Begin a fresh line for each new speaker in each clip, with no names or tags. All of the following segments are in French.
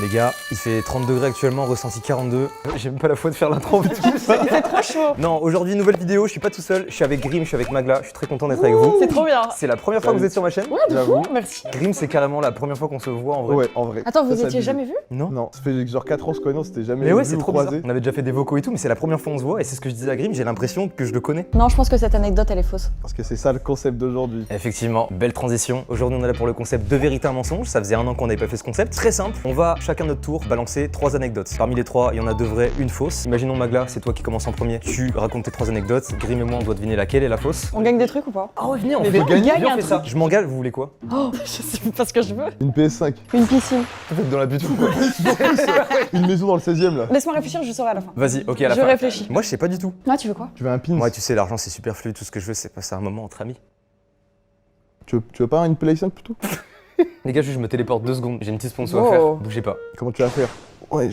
Les gars, il fait 30 degrés actuellement, ressenti 42. J'ai même pas la foi de faire l'intro.
C'est trop chaud.
Non, aujourd'hui, nouvelle vidéo, je suis pas tout seul, je suis avec Grim, je suis avec Magla, je suis très content d'être avec vous.
C'est trop bien.
C'est la première fois que vous êtes sur ma chaîne.
Ouais, de fou, merci.
Grim, c'est carrément la première fois qu'on se voit en vrai.
Ouais, en vrai.
Attends, vous
Ça,
étiez
ça
jamais vus?
Non.
Non, ça fait genre 4 ans qu'on se connaît, on s'était jamais
Mais ouais,
vu
c'est
ou
trop
croisé.
bizarre. On avait déjà fait des vocaux et tout, mais c'est la première fois qu'on se voit et c'est ce que je disais à Grim, j'ai l'impression que je le connais.
Non, je pense que cette anecdote, elle est fausse.
Parce que c'est ça le concept d'aujourd'hui.
Effectivement, belle transition. Aujourd'hui, on est là pour le concept de vérité, un mensonge. Ça faisait un an qu'on n'avait pas fait ce concept. Très simple, on va chacun notre tour balancer 3 anecdotes. Parmi les 3, il y en a 2 vraies, une fausse. Imaginons Magla, c'est toi qui commences en premier. Tu racontes tes 3 anecdotes. Grim et moi, on doit deviner laquelle est la fausse.
On gagne des trucs ou pas?
Ah ouais, venez, on
Mais
fait
on gagne
viens, on
un
fait ça.
truc.
Je m'engage, vous voulez quoi?
Oh, je sais pas ce que je veux.
Une PS5,
Une piscine.
Vous êtes dans la butte ou quoi?
une maison dans le 16ème là.
Laisse-moi réfléchir, je saurai à la fin.
Vas-y, ok, à la
Je
fin.
réfléchis.
Moi, je sais pas du tout.
Ah, tu veux quoi?
Tu veux un pin?
Moi, tu sais, l'argent, c'est superflu. Tout ce que je veux, c'est passer un moment entre amis.
Tu veux pas une Play 5 plutôt?
Les gars, juste, je me téléporte 2 secondes. J'ai une petite sponsor à
Oh.
faire. Bougez pas.
Comment tu vas faire? Ouais,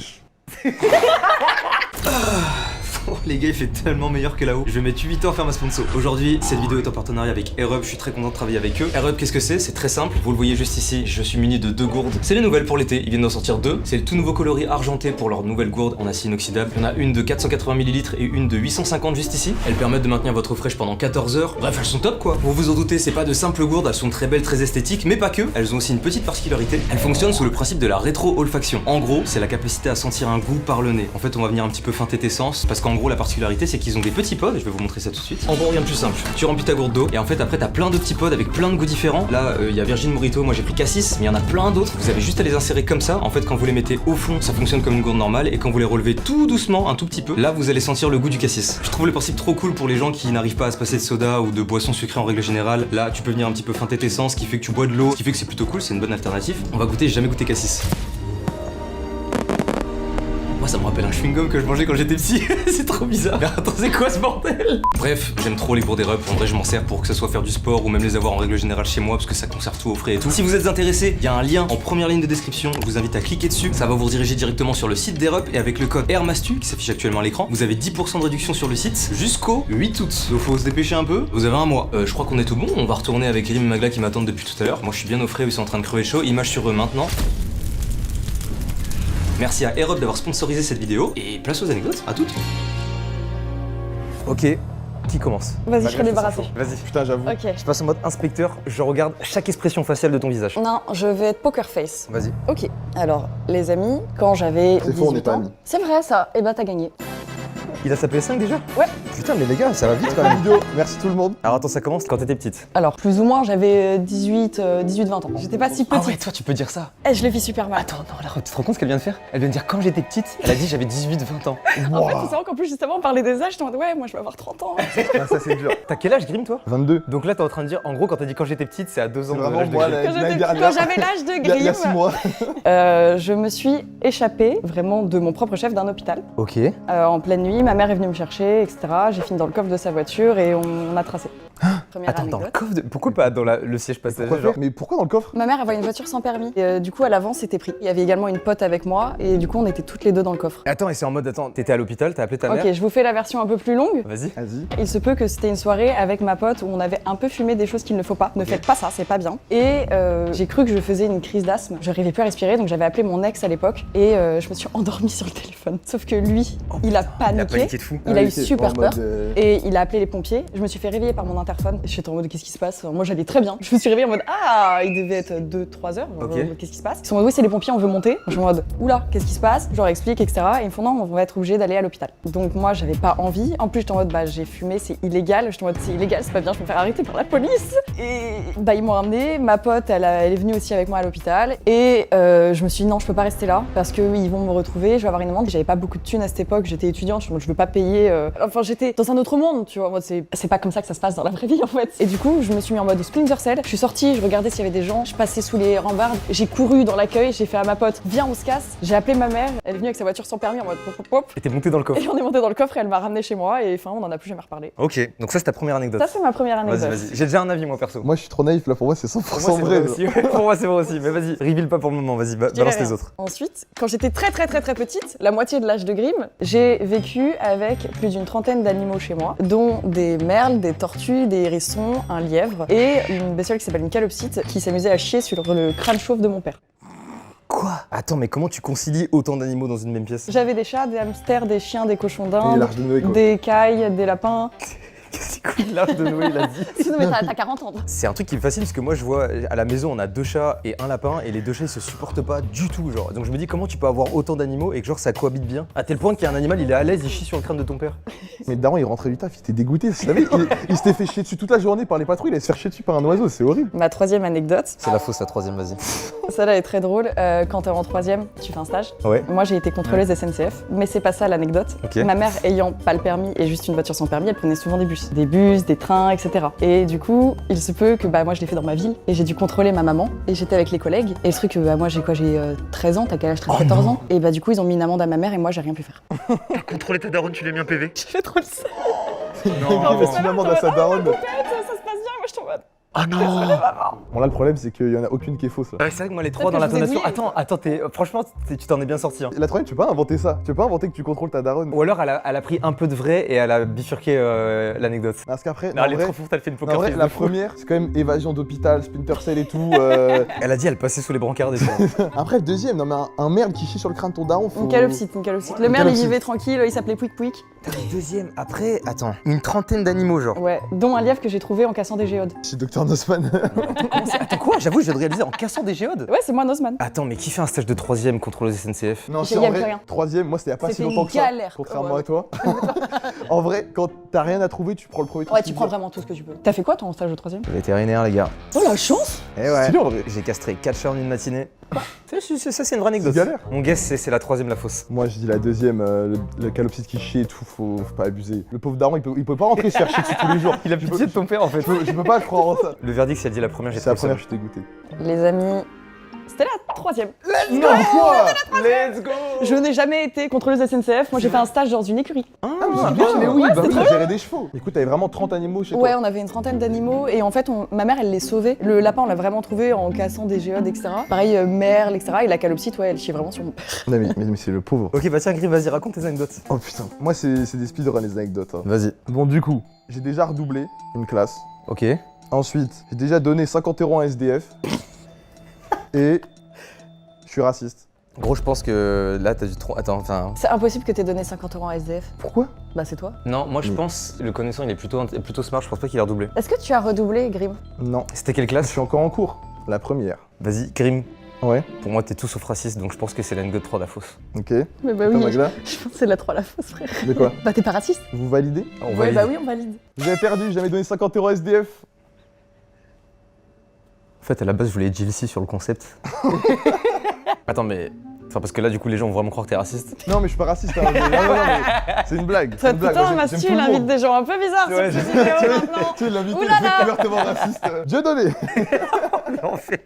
Les gars, il fait tellement meilleur que là-haut. Je vais mettre 8 ans à faire ma sponsor. Aujourd'hui, cette vidéo est en partenariat avec AirUp. Je suis très content de travailler avec eux. AirUp, qu'est-ce que c'est? C'est très simple. Vous le voyez juste ici. Je suis muni de 2 gourdes. C'est les nouvelles pour l'été. Ils viennent d'en sortir 2. C'est le tout nouveau coloris argenté pour leur nouvelle gourde en acier inoxydable. Il y en a une de 480 ml et une de 850 juste ici. Elles permettent de maintenir votre eau fraîche pendant 14 heures. Bref, elles sont top quoi. Vous vous en doutez, c'est pas de simples gourdes. Elles sont très belles, très esthétiques, mais pas que. Elles ont aussi une petite particularité. Elles fonctionnent sous le principe de la rétro-olfaction. En gros, c'est la capacité à sentir un goût par le nez. En fait, on va venir un petit peu feinter tes sens parce qu'en gros, la particularité, c'est qu'ils ont des petits pods. Je vais vous montrer ça tout de suite. En gros, rien de plus simple. Tu remplis ta gourde d'eau et en fait, après, t'as plein de petits pods avec plein de goûts différents. Là, il y a Virgin Mojito. Moi, j'ai pris Cassis, mais il y en a plein d'autres. Vous avez juste à les insérer comme ça. En fait, quand vous les mettez au fond, ça fonctionne comme une gourde normale et quand vous les relevez tout doucement, un tout petit peu, là, vous allez sentir le goût du Cassis. Je trouve le principe trop cool pour les gens qui n'arrivent pas à se passer de soda ou de boissons sucrées en règle générale. Là, tu peux venir un petit peu feinter tes sens, ce qui fait que tu bois de l'eau, ce qui fait que c'est plutôt cool. C'est une bonne alternative. On va goûter. J'ai jamais goûté Cassis. Moi, ça me rappelle un chewing-gum que je mangeais quand j'étais petit. C'est trop bizarre. Mais attends, c'est quoi ce bordel? Bref, j'aime trop les gourdes AirUp. En vrai, je m'en sers pour que ça soit faire du sport ou même les avoir en règle générale chez moi parce que ça conserve tout au frais et tout. Si vous êtes intéressé, il y a un lien en première ligne de description. Je vous invite à cliquer dessus. Ça va vous rediriger directement sur le site d'AirUp et avec le code AIRMASTU qui s'affiche actuellement à l'écran, vous avez 10% de réduction sur le site jusqu'au 8 août. Donc faut se dépêcher un peu. Vous avez un mois. Je crois qu'on est tout bon. On va retourner avec Grim et Magla qui m'attendent depuis tout à l'heure. Moi, je suis bien au frais. Ils sont en train de crever chaud. Image sur eux maintenant. Merci à AirUp d'avoir sponsorisé cette vidéo et place aux anecdotes, à toutes. Ok, qui commence?
Vas-y, je serai débarrassée.
Vas-y.
Putain, j'avoue.
Ok.
Je passe en mode inspecteur, je regarde chaque expression faciale de ton visage.
Non, je vais être poker face.
Vas-y.
Ok. Alors, les amis, quand j'avais
C'est faux, on
18
n'est pas
ans...
amis.
C'est vrai ça. Eh ben, t'as gagné.
Il a sa PS5 déjà?
Ouais.
Putain, mais les gars, ça va vite quand
La
même.
vidéo, merci tout le monde.
Alors attends, ça commence quand t'étais petite.
Alors, plus ou moins, j'avais 18-20 ans. J'étais pas si petite.
toi tu peux dire ça.
Eh, je l'ai fait super mal.
Attends, non, là, tu te rends compte ce qu'elle vient de faire? Elle vient de dire quand j'étais petite, elle a dit j'avais 18-20 ans.
En fait, faut savoir qu'en plus, justement, on parlait des âges. J'étais en mode, ouais, moi, je vais avoir 30 ans.
Ah, ça c'est dur.
T'as quel âge, Grim, toi?
22.
Donc là, t'es en train de dire, en gros, quand t'as dit quand j'étais petite, c'est à 2 ans
C'est
de
vraiment
l'âge de
moi,
Grim.
là.
Quand
L'année
j'étais-
dernière.
quand j'avais l'âge de
Il y a 6
Grim,
mois.
je me suis échappée vraiment de mon propre chef d'un hôpital.
Ok.
En pleine nuit, ma mère est venue me chercher, etc. J'ai fini dans le coffre de sa voiture et on a tracé. Première
Attends, dans le
anecdote.
coffre de... Pourquoi pas dans le siège passager,
Pourquoi
genre?
faire Mais pourquoi dans le coffre?
Ma mère avait une voiture sans permis. Et, du coup, à l'avant, c'était pris. Il y avait également une pote avec moi et du coup, on était toutes les deux dans le coffre.
Attends, et c'est en mode, attends, t'étais à l'hôpital, t'as appelé ta mère?
Ok, je vous fais la version un peu plus longue.
Vas-y.
Vas-y.
Il se peut que c'était une soirée avec ma pote où on avait un peu fumé des choses qu'il ne faut pas. Ne faites pas ça, c'est pas bien. Et j'ai cru que je faisais une crise d'asthme. Je n'arrivais plus à respirer, donc j'avais appelé mon ex à l'époque et je me suis endormie sur le téléphone. Sauf que lui, il a
Il a
paniqué.
paniqué de fou.
Il a eu
ok,
super
en
peur.
mode,
Et il a appelé les pompiers. Je me suis fait réveiller par mon interphone. J'étais en mode qu'est-ce qui se passe? Moi j'allais très bien. Je me suis réveillée en mode ah, il devait être 2-3 heures.
Ok.
Qu'est-ce qui se passe? Ils sont en mode oui, c'est les pompiers, on veut monter. Je suis en mode oula, qu'est-ce qui se passe? Je leur explique, etc. Et ils me font non, on va être obligé d'aller à l'hôpital. Donc moi j'avais pas envie. En plus j'étais en mode bah j'ai fumé, c'est illégal. J'étais en mode c'est illégal, c'est pas bien, je vais me faire arrêter par la police. Et bah ils m'ont ramené. Ma pote, elle est venue aussi avec moi à l'hôpital. Et je me suis dit non, je peux pas rester là parce que ils vont me retrouver, je vais avoir une amende. J'avais pas beaucoup de thunes à cette époque, j'étais étudiante, je veux pas payer. Enfin j'étais dans un autre monde, tu vois. Moi c'est pas comme ça que ça se passe dans la vraie vie en fait. Et du coup je me suis mis en mode Splinter Cell. Je suis sortie, je regardais s'il y avait des gens, je passais sous les rambardes, j'ai couru dans l'accueil, j'ai fait à ma pote viens on se casse. J'ai appelé ma mère, elle est venue avec sa voiture sans permis en mode pop pop pop.
Et t'es monté dans le coffre.
Et on est monté dans le coffre et elle m'a ramené chez moi et enfin on en a plus jamais reparlé.
Ok, donc ça c'est ta première anecdote.
Ça c'est ma première
Vas-y,
anecdote.
vas-y. J'ai déjà un avis, moi, perso.
Moi je suis trop naïf là, pour moi c'est 100%
Pour moi, c'est
vrai.
vrai aussi. Ouais, pour moi, c'est vrai aussi. Mais vas-y, reveal pas pour le moment. Vas-y,
Je dirais
balance
rien.
les autres.
Ensuite, quand j'étais très petite, la moitié de l'âge de Grim, j'ai vécu avec plus d'une trentaine d'animaux chez moi, dont des merles, des tortues, des hérissons, un lièvre et une bestiole qui s'appelle une calopsite qui s'amusait à chier sur le crâne chauve de mon père.
Quoi? Attends, mais comment tu concilies autant d'animaux dans une même pièce?
J'avais des chats, des hamsters, des chiens, des cochons
Et
d'Inde,
l'arche de Noé, quoi.
des cailles, des lapins.
C'est cool, l'arche de Noé, il a dit.
Sinon, mais t'as 40 ans.
C'est un truc qui me fascine parce que moi je vois à la maison on a 2 chats et un lapin et les 2 chats ils se supportent pas du tout genre. Donc je me dis comment tu peux avoir autant d'animaux et que genre ça cohabite bien à tel point qu'il y a un animal il est à l'aise, il chie sur le crâne de ton père.
Mais daron, il rentrait du taf, il était dégoûté. Vous savez, il s'était fait chier dessus toute la journée par les patrouilles, il allait se faire chier dessus par un oiseau, c'est horrible.
Ma 3e anecdote,
C'est la fausse la 3ème, vas-y.
celle-là est très drôle. Quand t'es en 3e, tu fais un stage.
Ouais.
Moi, j'ai été contrôleuse SNCF, mais c'est pas ça l'anecdote.
Ok.
Ma mère ayant pas le permis et juste une voiture sans permis, elle prenait souvent des bus, des trains, etc. Et du coup, il se peut que moi je l'ai fait dans ma ville et j'ai dû contrôler ma maman et j'étais avec les collègues. Et le truc, moi j'ai 13 ans, t'as quel âge? 13-14 ans. Et du coup, ils ont mis une amende à ma mère et moi j'ai rien pu faire.
T'as contrôlé ta daronne, tu lui as mis un PV?
J'ai fait trop le seum.
Il met une amende à sa daronne.
Ça se passe bien, moi je t'en mode.
Oh non.
Bon, là, le problème, c'est qu'il y en a aucune qui est fausse. Là.
Ouais, c'est vrai que moi les 3 dans
Peut-être que je vous ai
l'intonation.
dit-
Attends, franchement tu t'en es bien sorti hein.
La troisième, tu peux pas inventer ça. Tu peux pas inventer que tu contrôles ta daronne.
Ou alors elle a pris un peu de vrai et elle a bifurqué l'anecdote.
Parce qu'après,
Non,
en
elle est
vrai,
trop forte, elle fait une
en
poker
vrai,
face
la
de fou.
première, c'est quand même évasion d'hôpital, Splinter Cell et tout.
Elle a dit elle passait sous les brancards des fois.
Après, le deuxième, non mais un merde qui chie sur le crâne de ton daron, faut...
Une calopsite, une calopsite. Le
Une
maire, il
calopsite.
vivait tranquille, il s'appelait Pouic Pouic.
T'as le deuxième, après, attends, une trentaine d'animaux genre.
Ouais, dont un lièvre que j'ai trouvé en cassant des géodes.
C'est Dr Nosman.
Attends quoi? J'avoue, je viens de réaliser en cassant des géodes.
Ouais, c'est moi, Nosman.
Attends, mais qui fait un stage de 3ème contrôle SNCF?
Non,
J'ai
c'est en
y plus
vrai,
rien.
troisième, moi c'était il y a pas si
C'était
longtemps
une
que ça.
galère.
Contrairement
Ouais.
à toi. En vrai, quand t'as rien à trouver, tu prends le premier truc.
Ouais,
qui
tu
te
prends
vient.
vraiment tout ce que tu peux. T'as fait quoi toi en stage de 3e?
Vétérinaire, les gars.
Oh la chance!
Eh ouais.
Stylé, en vrai.
J'ai castré 4 chats en une matinée. Ça, c'est une vraie anecdote.
C'est galère.
Mon guess, c'est la 3ème, la fausse.
Moi je dis la deuxième, le calopsite qui chie et tout, faut pas abuser. Le pauvre daron, il peut pas rentrer se faire chier dessus tous les jours.
Il a
Je
pitié
peux-
de ton père en fait.
Je peux pas croire en ça.
Le verdict, si elle dit la première, j'ai
C'est la
trouvé
première, je suis dégoûté.
Les amis, c'était la 3e.
Non, quoi?
Let's go.
Je n'ai jamais été contrôleuse SNCF, moi j'ai fait un stage dans une écurie.
Ah, mais oui,
Ouais,
bah
c'était
oui,
trop
gérer des chevaux. Écoute, t'avais vraiment 30 animaux chez
Ouais,
toi.
on avait une trentaine d'animaux et en fait, ma mère elle les sauvait. Le lapin on l'a vraiment trouvé en cassant des géodes, etc. Pareil, merle, etc. Et la calopsite, ouais, elle chiait vraiment sur mon père.
Non, mais c'est le pauvre.
Ok, bah tiens, Gris, vas-y, raconte tes anecdotes.
Oh putain, moi c'est des speedruns les anecdotes. Hein.
Vas-y.
Bon, du coup, j'ai déjà redoublé une classe.
Ok.
Ensuite, j'ai déjà donné 50 € à un SDF. Et je suis raciste.
Gros, je pense que là, t'as dû trop. Attends, enfin.
C'est impossible que t'aies donné 50 € à SDF.
Pourquoi?
Bah c'est toi.
Non, moi je
Mais-
pense, le connaissant, il est plutôt smart, je pense pas qu'il a redoublé.
Est-ce que tu as redoublé, Grim?
Non.
C'était quelle
Je
classe?
suis encore en cours. La première.
Vas-y, Grim.
Ouais,
Pour moi, t'es tout sauf raciste, donc je pense que c'est l'anecdote 3 la fausse.
ok.
Mais bah
Toi,
oui,
Magda,
je pense que c'est la 3 la fausse, frère.
de quoi?
Bah t'es pas raciste?
Vous validez?
On
Ouais,
valide.
bah oui, on valide.
Vous avez perdu, j'avais donné 50 € à SDF.
En fait, à la base, je voulais être JLC sur le concept. Attends, mais. Enfin, parce que là, du coup, les gens vont vraiment croire que t'es raciste.
Non, mais je suis pas raciste. Hein. Non, mais c'est une blague. C'est une blague.
Putain,
Moi, j'aime
Mastu,
tout
il
le
invite
monde.
des gens un peu bizarres
Ouais,
sur
je-
cette vidéo maintenant.
Tu es l'invité
Ouh là là.
ouvertement raciste. Dieu donné.
L'enfer.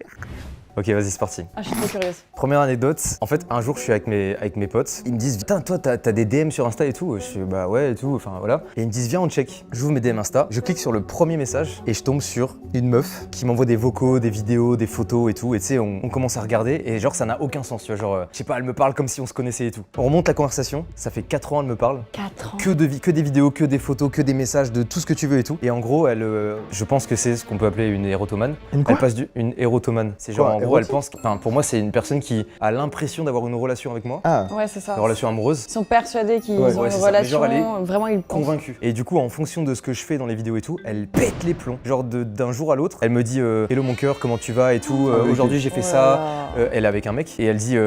Ok, vas-y, c'est parti.
Ah, je suis trop curieuse.
Première anecdote, en fait, un jour, je suis avec mes potes. Ils me disent, putain, toi, t'as des DM sur Insta et tout. Je suis, bah ouais, et tout, enfin voilà. Et ils me disent, viens, on check. J'ouvre mes DM Insta, je clique sur le premier message et je tombe sur une meuf qui m'envoie des vocaux, des vidéos, des photos et tout. Et tu sais, on commence à regarder et genre, ça n'a aucun sens, tu vois. Genre, je sais pas, elle me parle comme si on se connaissait et tout. On remonte la conversation, ça fait 4 ans, elle me parle.
4 ans.
Que des vidéos, que des photos, que des messages, de tout ce que tu veux et tout. Et en gros, elle, je pense que c'est ce qu'on peut appeler une érotomane.
Une quoi?
Elle passe une érotomane. C'est genre,
Quoi,
en gros, elle
érotique?
pense. Enfin, pour moi, c'est une personne qui a l'impression d'avoir une relation avec moi,
Ah,
Ouais, c'est ça.
une relation amoureuse.
Ils sont persuadés qu'ils
Ouais,
ont
ouais,
une
c'est ça. Mais
relation,
genre, elle est
vraiment ils pensent.
Convaincue. Et du coup, en fonction de ce que je fais dans les vidéos et tout, elle pète les plombs. Genre d'un jour à l'autre, elle me dit hello mon cœur, comment tu vas et tout.
Ah, oui,
Aujourd'hui,
ok.
j'ai fait
Oh là
ça.
là.
Elle est avec un mec et elle dit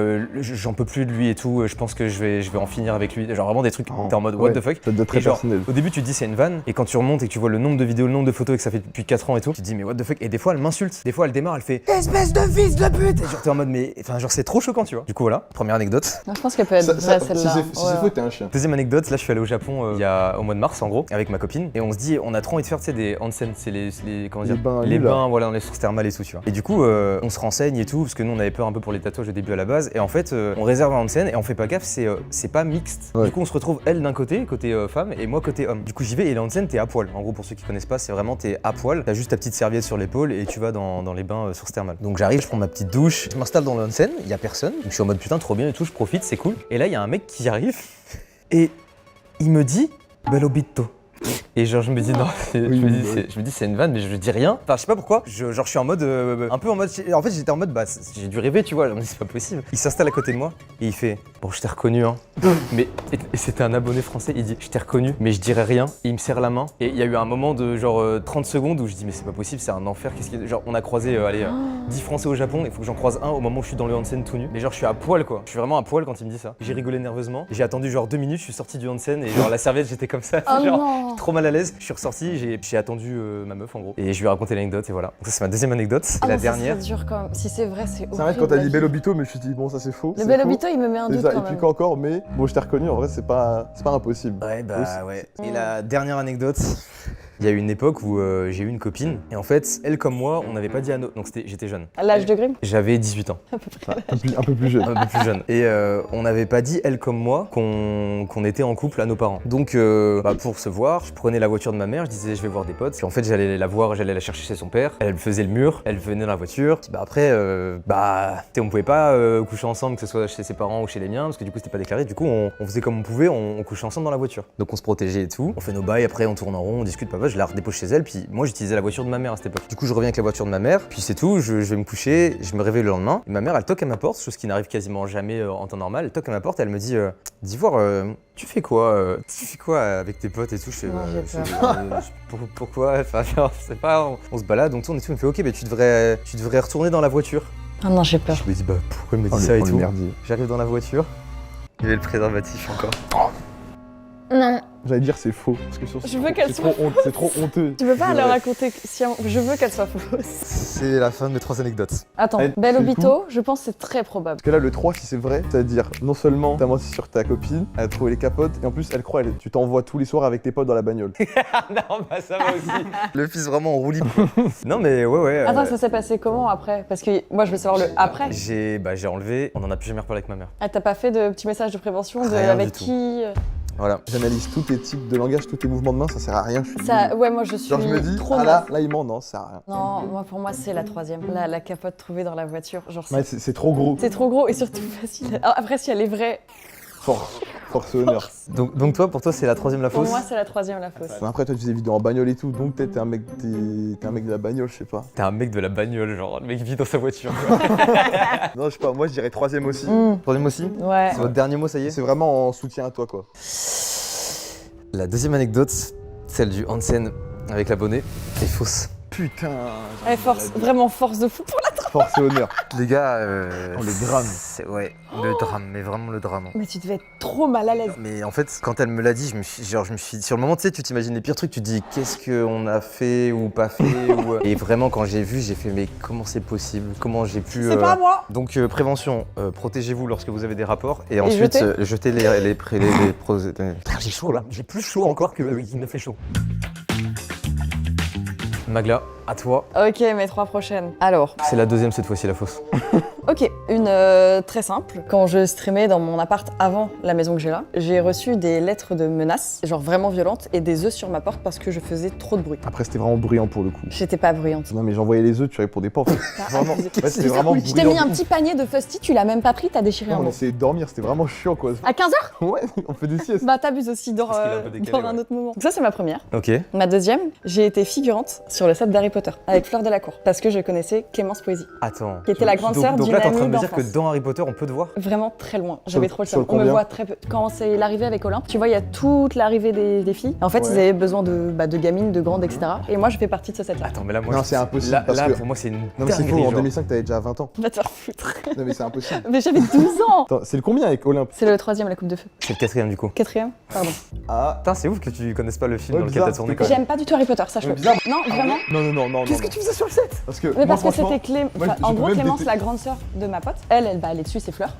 j'en peux plus de lui et tout. Je pense que je vais en finir avec lui. Genre vraiment des trucs.
Oh,
T'es en mode
ouais.
what the fuck.
ça doit être très
Et genre,
personnel.
au début, tu te dis c'est une vanne, et quand tu remontes et que tu vois le nombre de vidéos, le nombre de photos et que ça fait depuis 4 ans et tout, tu te dis mais what the fuck. Et des fois, elle m'insulte. Des fois, elle démarre, elle fait espèce de fils de pute. Et genre, t'es en mode mais. Enfin, genre, c'est trop choquant, tu vois. Du coup, voilà, première anecdote.
Non, je pense qu'elle peut être
Ça-
vraie
si
celle-là.
c'est
Ouais.
faux, t'es un chien.
Deuxième anecdote, là, je suis allé au Japon au mois de mars, en gros, avec ma copine, et on se dit, on a trop envie de faire, tu sais, des onsen, c'est les comment
Les
dire,
bains
les
nus, là.
bains, voilà, dans les sources thermales et tout, tu vois. Et du coup, on se renseigne et tout, parce que nous, on avait peur un peu pour les tatouages au début à la base, et en fait, on réserve un onsen et on fait pas gaffe, c'est pas mixte.
Ouais.
Du coup, on se retrouve elle d'un côté femme, et moi côté homme. Du coup, j'y vais et la onsen, t'es à poil. En gros, pour ceux qui connaissent pas, c'est vraiment t'es à poil, t'as juste ta petite serviette sur l'épaule et tu vas dans les bains sources thermales. Donc j'arrive, je prends ma petite douche, je m'installe dans l'onsen, il y a personne, donc je suis en mode putain, trop bien et tout, je profite, c'est cool. Et là, il y a un mec qui arrive et il me dit bello bitto. Et genre je me dis non, je
Oui,
me dis
oui.
c'est une vanne mais je dis rien. Enfin je sais pas pourquoi, je suis en mode un peu en mode en fait j'étais en mode bah j'ai dû rêver tu vois, je me dis c'est pas possible. Il s'installe à côté de moi et il fait bon je t'ai reconnu hein. Mais et c'était un abonné français, il dit je t'ai reconnu mais je dirais rien. Et il me serre la main et il y a eu un moment de genre 30 secondes où je dis mais c'est pas possible, c'est un enfer, qu'est-ce qu'il genre on a croisé 10 Français au Japon, il faut que j'en croise un au moment où je suis dans le onsen tout nu. Mais genre je suis à poil quoi. Je suis vraiment à poil quand il me dit ça. J'ai rigolé nerveusement. J'ai attendu genre 2 minutes, je suis sorti du onsen et genre la serviette j'étais comme ça.
Oh
genre
non.
trop mal à l'aise. Je suis ressorti, j'ai attendu ma meuf en gros et je lui ai raconté l'anecdote et voilà. Donc ça c'est ma deuxième anecdote. Et
Ah
la
non, ça
dernière.
serait dur quand même. Si c'est vrai, c'est
C'est vrai
horrible.
quand t'as
la
dit
vie.
bel hôpital, mais je me suis dit bon ça c'est faux.
Le
c'est
bel
faux.
hôpital, il me met un
C'est
doute
ça,
quand
et puis
même.
quoi encore, mais bon je t'ai reconnu en vrai c'est pas impossible.
Ouais bah
Oui,
ouais.
Mm.
Et la dernière anecdote. Il y a eu une époque où j'ai eu une copine et en fait elle comme moi on n'avait pas dit à nos... Donc j'étais jeune.
À l'âge de Grimm.
J'avais 18 ans.
Un peu plus jeune.
Un peu plus jeune. Et on n'avait pas dit, elle comme moi, qu'on était en couple à nos parents. Donc, pour se voir, je prenais la voiture de ma mère, je disais, je vais voir des potes. Puis en fait, j'allais la voir, j'allais la chercher chez son père. Elle faisait le mur, elle venait dans la voiture. Puis, après, on pouvait pas coucher ensemble, que ce soit chez ses parents ou chez les miens, parce que du coup, c'était pas déclaré. Du coup, on faisait comme on pouvait, on couchait ensemble dans la voiture. Donc, on se protégeait et tout. On fait nos bails, après, on tourne en rond, on discute, papa, je la redépose chez elle. Puis moi, j'utilisais la voiture de ma mère à cette époque. Du coup, je reviens avec la voiture de ma mère, puis c'est tout, je vais me coucher, je me réveille le lendemain. Et ma mère, elle toque à ma porte, chose qui n'arrive quasiment jamais en temps normal. Elle toque à ma porte, elle me dit d'Ivoire, tu fais quoi avec tes potes et tout. Je fais
Non, j'ai peur.
pourquoi enfin genre, je sais pas, on se balade, on tourne et tout. Elle me fait ok, mais tu devrais retourner dans la voiture.
Ah non, j'ai peur.
Je me dis bah pourquoi elle me dit
Oh,
ça et
le
tout.
merdier.
J'arrive dans la voiture, il y avait le préservatif encore.
Non.
J'allais dire c'est faux. Parce que sur
Je veux qu'elle
c'est
soit
trop c'est trop honteux.
Tu veux pas
C'est
le
vrai.
raconter si je veux qu'elle soit fausse.
C'est la fin de mes 3 anecdotes.
Attends,
Eh,
Bel
c'est
Obito, je pense que c'est très probable.
Parce que là, le 3, si c'est vrai, c'est-à-dire non seulement t'as menti sur ta copine, elle a trouvé les capotes, et en plus, elle croit, tu t'envoies tous les soirs avec tes potes dans la bagnole.
Non bah ça va aussi. Le fils vraiment en roue libre. Non mais ouais.
Attends, ça s'est passé comment après? Parce que moi, je veux savoir le après.
J'ai enlevé, on en a plus jamais reparlé avec ma mère.
Ah, t'as pas fait de petits messages de prévention de
Rien
avec
du tout.
qui
Voilà.
J'analyse tous tes types de langage, tous tes mouvements de main, ça sert à rien, je suis
Ça,
nul.
ouais, moi je suis
Genre, je me dis,
trop
ah
naze.
là, il ment, non, ça sert à rien.
Non, moi pour moi c'est la troisième. La capote trouvée dans la voiture. Genre,
Ouais, c'est trop gros.
c'est trop gros et surtout facile. Alors, après, si elle est vraie,
Force et honneur.
Donc toi, pour toi, c'est la troisième la
pour
fausse.
moi c'est la troisième la fausse.
Mais après, toi, tu faisais des vidéos en bagnole et tout, donc peut-être t'es un mec de la bagnole, je sais pas.
T'es un mec de la bagnole, genre le mec vit dans sa voiture.
Non, je sais pas, moi, je dirais troisième aussi.
Troisième aussi.
Ouais.
C'est votre dernier mot, ça y est.
C'est vraiment en soutien à toi, quoi.
La deuxième anecdote, celle du Hansen avec l'abonné, est fausse.
Putain.
Eh, force, vraiment force de fou pour la
Force et honneur.
Les gars,
Oh, le drame.
Ouais, le drame, mais vraiment le drame.
Mais tu devais être trop mal à l'aise.
Mais en fait, quand elle me l'a dit, je me suis sur le moment, tu sais, tu t'imagines les pires trucs, tu te dis qu'est-ce qu'on a fait ou pas fait Et vraiment, quand j'ai vu, j'ai fait mais comment c'est possible? Comment j'ai pu
C'est pas moi.
Donc prévention, protégez-vous lorsque vous avez des rapports et ensuite
jetez
jetez j'ai chaud là, j'ai plus chaud encore que il me fait chaud. Magla, à toi.
Ok, mes 3 prochaines. Alors,
C'est la deuxième cette fois-ci la fausse.
ok, une très simple. Quand je streamais dans mon appart avant la maison que j'ai là, j'ai reçu des lettres de menaces, genre vraiment violentes, et des œufs sur ma porte parce que je faisais trop de bruit.
Après, c'était vraiment bruyant pour le coup.
J'étais pas bruyante.
Non, mais j'envoyais les œufs, tu répondais pas. En fait. Vraiment. Ouais, c'était vraiment
Je t'ai mis
bruyant.
un petit panier de Fusty, tu l'as même pas pris, t'as déchiré un
On
mot.
essayait de dormir, c'était vraiment chiant, quoi.
À 15h?
Ouais, on fait des siestes.
Bah t'abuses aussi, dors,
Parce qu'il est un peu décalé,
dors un
ouais.
autre moment. Donc ça c'est ma première.
Ok.
Ma deuxième, j'ai été figurante sur le set d'Harry Potter avec Fleur Delacour parce que je connaissais Clémence Poésy,
Attends.
qui était la grande sœur
Donc
d'une
là t'es en train de
amie
me dire que
d'enfance.
dans Harry Potter on peut te voir?
Vraiment très loin. J'avais trop le
sur
seum.
le
On me
combien
voit très peu. Quand c'est l'arrivée avec Olympe, tu vois, il y a toute l'arrivée des filles. En fait,
Ouais.
ils avaient besoin de gamines, de grandes, etc. Et moi, je fais partie de ce set-là.
Attends mais là moi
Non,
je-
c'est impossible,
Là,
parce
là,
que-
pour moi c'est une
Non, mais c'est faux,
dinguerie,
en
genre.
2005, t'avais déjà 20 ans.
Va te faire foutre.
Non, mais c'est impossible.
Mais j'avais 12 ans.
Attends, c'est le combien avec Olympe?
C'est le troisième, la coupe de feu.
C'est le quatrième du coup.
Quatrième, pardon.
Ah.
Putain c'est ouf que tu connaisses pas le film
Ouais,
dans lequel
bizarre,
t'as tourné
c'était
quand même.
J'aime pas du tout Harry Potter, sache-le.
bizarre.
Non, vraiment.
Non.
Qu'est-ce que tu faisais sur le set?
Parce que.
Mais
moi,
parce que
franchement,
c'était Clémence.
moi, je
En
peux
gros,
même
Clémence,
détester-
la grande sœur de ma pote, elle va aller dessus, c'est Fleur.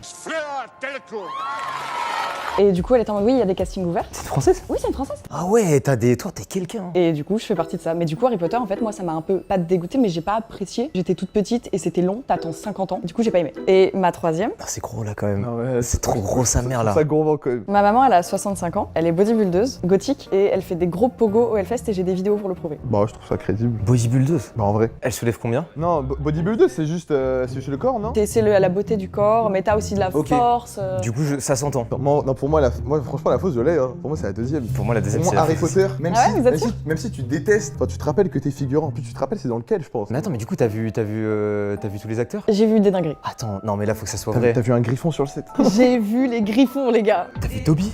Et du coup, elle était en mode oui, il y a des castings ouverts.
C'est une française?
Oui, c'est une française.
Ah ouais, toi t'es quelqu'un.
Et du coup, je fais partie de ça. Mais du coup, Harry Potter, en fait, moi, ça m'a un peu, pas dégoûté, mais j'ai pas apprécié. J'étais toute petite et c'était long, t'attends 50 ans. Du coup, j'ai pas aimé. Et ma troisième,
Ah, c'est gros là quand même.
Ah ouais,
C'est trop gros sa mère là.
Ça gourmand quand même.
ma maman, elle a 65 ans, elle est bodybuildeuse, gothique, et elle fait des gros pogos au Hellfest et j'ai des vidéos pour le prouver.
Bah, je trouve ça crédible.
Bodybuildeuse.
Bah, en vrai.
Elle soulève combien?
Non, bodybuilder, c'est juste le corps, non?
C'est la beauté du corps, mais t'as aussi de la
Ok.
force.
Du coup ça s'entend.
Non, pour Pour moi, franchement, la fausse, je l'ai. Hein. Pour moi, c'est la deuxième.
Pour moi, la deuxième,
Pour
c'est
moi,
la
Harry
fausse.
Potter, même,
Ah ouais, vous êtes sûr
même si tu détestes, enfin, tu te rappelles que t'es figurant. En plus, tu te rappelles, c'est dans lequel, je pense.
Mais attends, mais du coup, t'as vu tous les acteurs?
J'ai vu des dingueries.
Attends, non, mais là, faut que ça soit
T'as
vrai.
vu un griffon sur le set?
J'ai vu les griffons, les gars.
T'as vu Toby?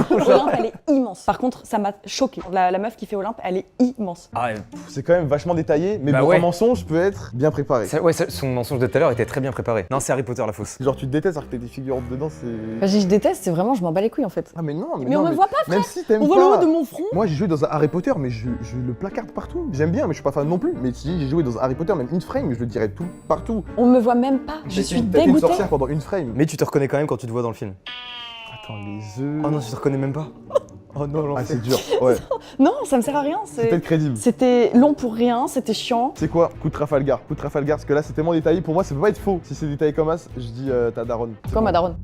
Olympe, elle est immense. Par contre, ça m'a choqué. La meuf qui fait Olympe, elle est immense.
Ah ouais,
C'est quand même vachement détaillé, mais
Bah
bon,
ouais.
un mensonge peut être bien préparé.
son mensonge de tout à l'heure était très bien préparé. Non, c'est Harry Potter la fausse.
Genre, tu te détestes alors que t'es des figurants dedans, c'est.
Bah, je déteste, c'est vraiment, je m'en bats les couilles en fait.
Ah, mais non,
Mais
non,
on me voit pas, frère.
Même si t'aimes
On
pas.
voit le haut de mon front.
Moi, j'ai joué dans un Harry Potter, mais je le placarde partout. J'aime bien, mais je suis pas fan non plus. Mais si j'ai joué dans un Harry Potter, même une frame, je le dirais tout, partout.
On me voit même pas. Je suis
T'as été une
dégoûtée.
sorcière pendant une frame.
Mais tu te reconnais quand même quand tu te vois dans le film.
Attends, les œufs.
Oh non, tu te reconnais même pas. Oh non,
Ah,
l'enfer.
c'est dur. Ouais.
Non, ça me sert à rien.
C'est peut-être crédible.
C'était long pour rien, c'était chiant.
C'est quoi? Coup de Trafalgar. Coup de Trafalgar, parce que là, c'est tellement détaillé. Pour moi, ça peut pas être faux. Si c'est détaillé comme ça, je dis ta daronne.
Comme ma daronne.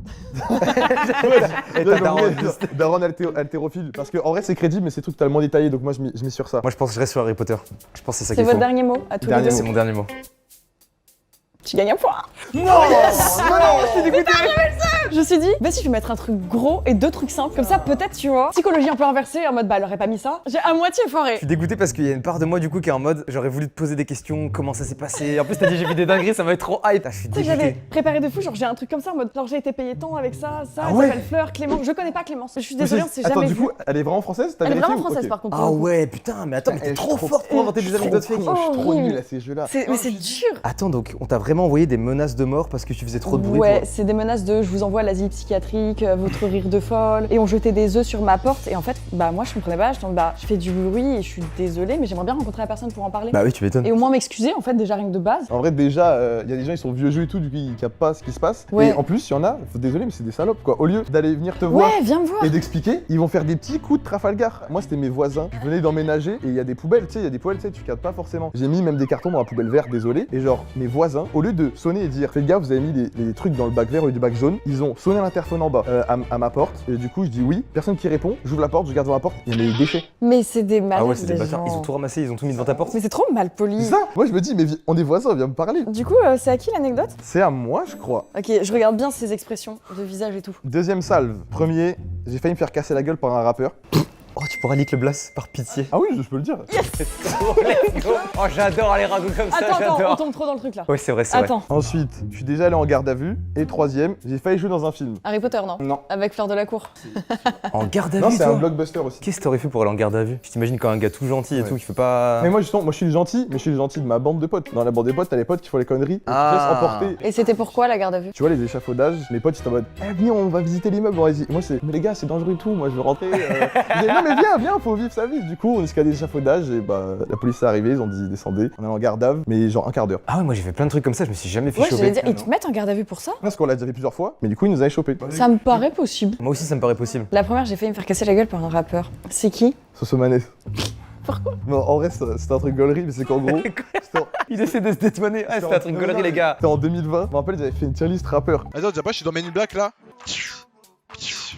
Et
Non,
ta
mais
daronne.
ouais, daronne haltérophile. Parce qu'en vrai, c'est crédible, mais c'est tout tellement détaillé. Donc moi, je mets sur ça.
Moi, je pense que je reste sur Harry Potter. Je pense que c'est ça
C'est
qu'il
votre
faut.
dernier mot à tous les
Dernier
deux.
C'est mon dernier mot.
Tu gagnes un point.
Non, je suis dégoûté.
Je me suis dit, vas-y, je vais mettre un truc gros et deux trucs simples. Comme ça, peut-être, tu vois, psychologie un peu inversée, en mode, bah, elle aurait pas mis ça. J'ai à moitié
Je
foiré.
suis dégoûté parce qu'il y a une part de moi du coup qui est en mode j'aurais voulu te poser des questions, comment ça s'est passé. En plus t'as dit j'ai vu des dingueries, ça m'a été trop hype. Ah, je suis
Tu sais que j'avais
dégoûté.
préparé de fou, genre j'ai un truc comme ça en mode, genre j'ai été payé tant avec ça,
Ah
elle
ouais.
s'appelle Fleur, Clément. Je connais pas Clémence. Je suis désolée, on s'est
Attends,
jamais
du
vu.
coup, elle est vraiment française? T'as
Elle est
vérifié
vraiment
ou-
française
ok.
par contre.
Ah ouais putain mais attends mais t'es
Eh,
trop
je suis
forte pour inventer
je
des
suis
anecdotes
trop
fake.
con, Je suis trop
Horrible.
nul à ces jeux-là.
Mais c'est dur.
Attends donc on t'a vraiment envoyé des menaces de mort parce que tu faisais trop de bruit.
Ouais,
toi.
c'est des menaces de je vous envoie à l'asile psychiatrique, votre rire de folle. Et on jetait des œufs sur ma porte. Et en fait, bah moi je comprenais pas, je fais du bruit et je suis désolée, mais j'aimerais bien rencontrer la personne pour en parler.
Bah oui tu m'étonnes.
Et au moins m'excuser, en fait, déjà rien que de base.
En vrai, déjà, il y a des gens, ils sont vieux jeux et tout, du coup, ils captent pas ce qui se passe.
Ouais.
Et en plus, il y en a, désolé, mais c'est des salopes, quoi. Au lieu d'aller venir te voir
Ouais, viens me voir.
et d'expliquer, ils vont faire des petits coups de Trafalgar. Moi, c'était mes voisins. Je venais d'emménager et il y a des poubelles, tu sais, il y a des poubelles, tu sais, tu captes pas forcément. J'ai mis même des cartons dans la poubelle verte, désolé. Et genre, mes voisins, au lieu de sonner et dire, faites gaffe, vous avez mis les trucs dans le bac vert au lieu du bac jaune, ils ont sonné à l'interphone en bas, à ma porte. Et du coup, je dis oui. Personne qui répond. J'ouvre la porte, je regarde dans la porte, il y a des déchets.
Mais c'est des malades.
Ah ouais c'est des bâtards,
gens.
ils ont tout ramassé, ils ont tout mis devant ta porte.
Mais c'est trop mal
C'est
poli.
ça. Moi, je me dis, mais on est voisins, viens me parler.
Du coup, c'est à qui l'anecdote?
C'est à moi, je crois.
Ok, je regarde bien ses expressions de visage et tout.
Deuxième salve. Premier, j'ai failli me faire casser la gueule par un rappeur.
Oh tu pourras lick le blast par pitié.
Ah oui, je peux le dire.
Oh j'adore les ragots comme ça,
Attends, on
j'adore.
tombe trop dans le truc là.
Ouais c'est vrai c'est vrai.
Attends,
Ensuite, je suis déjà allé en garde à vue. Et troisième, j'ai failli jouer dans un film.
Harry Potter, non?
Non.
Avec Fleur de la Cour.
En garde à
Non,
vue
c'est
toi
un blockbuster aussi.
Qu'est-ce que t'aurais fait pour aller en garde à vue? Je t'imagine quand un gars tout gentil et
Ouais.
tout qui fait pas...
Mais moi, justement, moi je suis le gentil, mais je suis le gentil de ma bande de potes. Dans la bande des potes, t'as les potes qui font les conneries et qui te
Ah.
laissent emporter.
Et c'était pourquoi la garde à vue?
Tu vois, les échafaudages, mes potes ils étaient en mode eh, viens, on va visiter l'immeuble, vas-y. Moi, c'est mais les gars, c'est dangereux et tout, moi je veux rentrer. Je dis, non, mais viens, faut vivre sa vie. Du coup, on escalade les échafaudages et bah, la police est arrivée, ils ont dit descendez. On est en garde à vue, mais genre un quart d'heure.
Ah ouais moi j'ai fait plein de trucs comme ça, je me suis jamais fait
Ouais,
choper.
j'allais dire, ils te mettent en garde à vue pour ça?
Parce qu'on l'a déjà fait plusieurs fois, mais du coup, ils nous avaient chopé.
Ça me paraît possible.
Moi aussi ça me paraît possible.
La première, j'ai failli me faire casser la gueule par un rappeur. C'est qui?
Sosomanes.
Pourquoi?
Non, en vrai, c'est un truc gaulerie, mais c'est qu'en gros, c'était en-
Il essaie de se détourner. Ah c'était un truc gaulerie les gars.
c'était en 2020. Je me rappelle, j'avais fait une tier list rappeur.
Attends, déjà pas, je suis dans Men in Black là.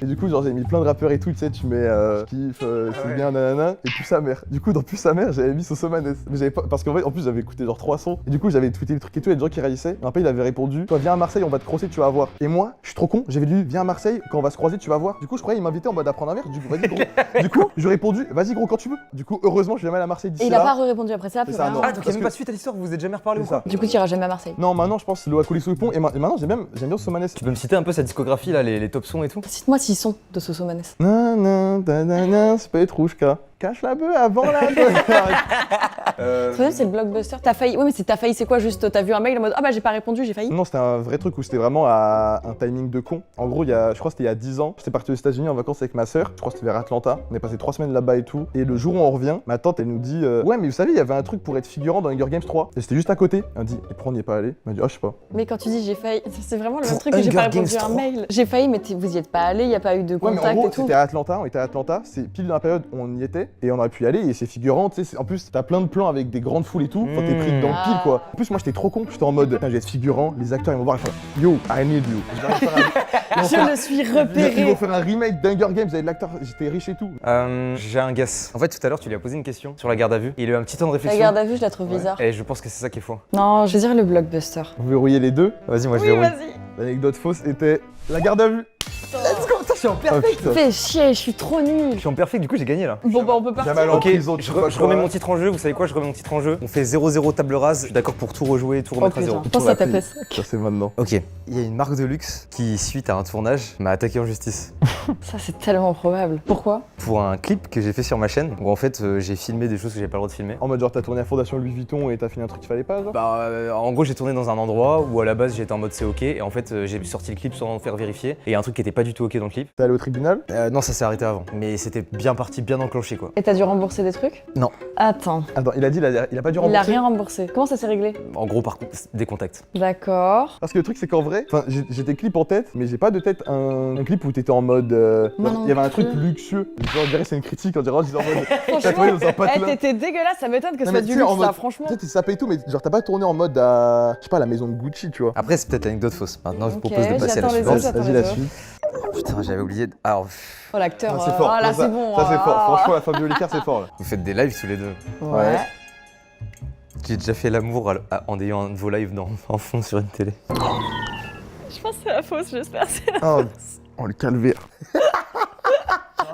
Et du coup, genre, j'avais mis plein de rappeurs et tout, tu sais, tu mets kiff, c'est
ouais.
bien, nanana, et puis sa mère. Du coup, dans plus sa mère, j'avais mis Sosomanes. Mais j'avais pas, parce qu'en fait, en plus, j'avais écouté genre 3 sons. Et du coup, j'avais tweeté le truc et tout, il y a des gens qui réagissaient. Et après, il avait répondu, toi, viens à Marseille, on va te crosser, tu vas voir. Et moi, je suis trop con, j'avais lu, viens à Marseille, quand on va se croiser, tu vas voir. Du coup, je croyais, il m'invitait en mode à prendre un verre. Du coup, vas-y, gros. Du coup, je répondu, vas-y, gros, quand tu veux. Du coup, heureusement, je vais mal à Marseille
Et
d'ici
il a
là.
pas répondu après ça,
C'est
plus
ça,
rien.
non.
Ah donc il y a
Parce
même
que-
pas de suite à l'histoire, vous vous êtes jamais reparlé ou
C'est
quoi?
ça.
Du coup, tu iras jamais à Marseille.
Non, maintenant, je pense, c'est l'eau à couler sous le pont. Et maintenant, j'aime bien Sosomanes.
Tu peux me citer un peu sa discographie là, les top sons et tout?
Cite-moi 6 sons de Sosomanes.
Nan, c'est Petrouchka. Cache la bœuf avant la bœuf.
Le problème, c'est le blockbuster. T'as failli. Ouais, mais t'as failli, c'est quoi? Juste, t'as vu un mail en mode ah bah j'ai pas répondu, j'ai failli.
Non, c'était un vrai truc où c'était vraiment à un timing de con. En gros, je crois que c'était il y a 10 ans. J'étais parti aux États-Unis en vacances avec ma sœur. Je crois que c'était vers Atlanta. On est passé 3 semaines là-bas et tout. Et le jour où on revient, ma tante, elle nous dit ouais, mais vous savez, il y avait un truc pour être figurant dans Hunger Games 3. Et c'était juste à côté. Elle dit et pourquoi on n'y est pas allé? Elle m'a dit oh, je sais pas.
Mais quand tu dis j'ai failli, c'est vraiment le
Pour
même truc que j'ai pas
Hunger
répondu
Games
à un
3.
mail. J'ai failli, mais vous y êtes pas allé, y a pas eu de
Ouais, mais en
contact
gros,
et tout.
c'était à Atlanta. On était à Atlanta. C'est pile dans la période où on y était. Et on aurait pu y aller. Et c'est figurant, tu sais. En plus, t'as plein de plans avec des grandes foules et tout. Enfin, t'es pris dedans
Ah.
pile quoi. En plus, moi, j'étais trop con. J'étais en mode putain, je vais être figurant. Les acteurs, ils vont voir. Ils font yo, I need you. Ils vont faire un-
Je le suis
Ils vont
repéré.
faire un remake d'Hunger Games avec l'acteur, j'étais riche et tout.
J'ai un guess. En fait tout à l'heure tu lui as posé une question sur la garde à vue. Et il a eu un petit temps de
La
réflexion.
garde à vue, je la trouve bizarre.
Et je pense que c'est ça qu'il faut.
Non, je vais dire le blockbuster.
Vous verrouillez les deux.
Vas-y moi je
Oui,
verrouille.
vas-y.
L'anecdote fausse était la garde à vue.
Let's go.
putain, je suis en perfect.
putain.
Fais chier, je suis trop nulle.
Je suis en perfect, du coup j'ai gagné là.
Bon bah on peut partir.
Jamal en
Ok,
prison,
je,
tu vois
je remets
quoi.
mon titre en jeu, vous savez quoi, je remets mon titre en jeu. On fait 0-0 table rase, je suis d'accord pour tout rejouer, tout
Oh
remettre à
putain,
zéro.
pense à taper ça.
Ça c'est maintenant.
Ok, il y a une marque de luxe qui, suite à un tournage, m'a attaqué en justice.
Ça c'est tellement probable. Pourquoi?
Pour un clip que j'ai fait sur ma chaîne, où en fait j'ai filmé des choses que j'ai pas le droit de filmer.
En mode genre t'as tourné à Fondation Louis Vuitton et t'as fini un truc qu'il fallait pas genre.
Bah en gros j'ai tourné dans un endroit où à la base j'étais en mode c'est ok et en fait j'ai sorti le clip sans faire vérifier et il y a un truc qui était pas du tout ok dans le clip.
T'es allé au tribunal?
Non ça s'est arrêté avant, mais c'était bien parti, bien enclenché quoi.
Et t'as dû rembourser des trucs?
Non.
Attends,
Attends, il a dit il a pas dû
il a
rembourser.
rien remboursé. Comment ça s'est réglé?
En gros par contre des contacts.
D'accord.
Parce que le truc c'est qu'en vrai, enfin j'ai tes clips en tête, mais j'ai pas de tête un clip où t'étais en mode.
Moi
genre,
non
il y avait un truc
plus.
luxueux. Genre, on dirait c'est une critique, on dirait en disant en mode. T'as
Franchement,
tourné dans un patelin.
t'étais dégueulasse, ça m'étonne que ce
Non,
soit
mais
du
tu sais, en
luxe là,
mode-
franchement.
Peut-être t'es sapé et tout, mais genre t'as pas tourné en mode à. Je sais pas, à la maison de Gucci, tu vois.
Après c'est peut-être l'anecdote fausse. Maintenant je vous
Ok,
propose de passer à la
j'attends les
suivante.
autres, j'attends
Vas-y
les
la
autres.
suite.
Putain j'avais oublié. Alors
Oh l'acteur,
Ah, c'est fort.
ah là
ça,
c'est bon.
Ça c'est fort.
ah.
Franchement, la Fabio Licard c'est fort là.
vous faites des lives tous les deux.
Ouais.
J'ai déjà fait l'amour en ayant un de vos lives en fond sur une télé.
Je pense que c'est la fausse, j'espère.
Oh le calvaire.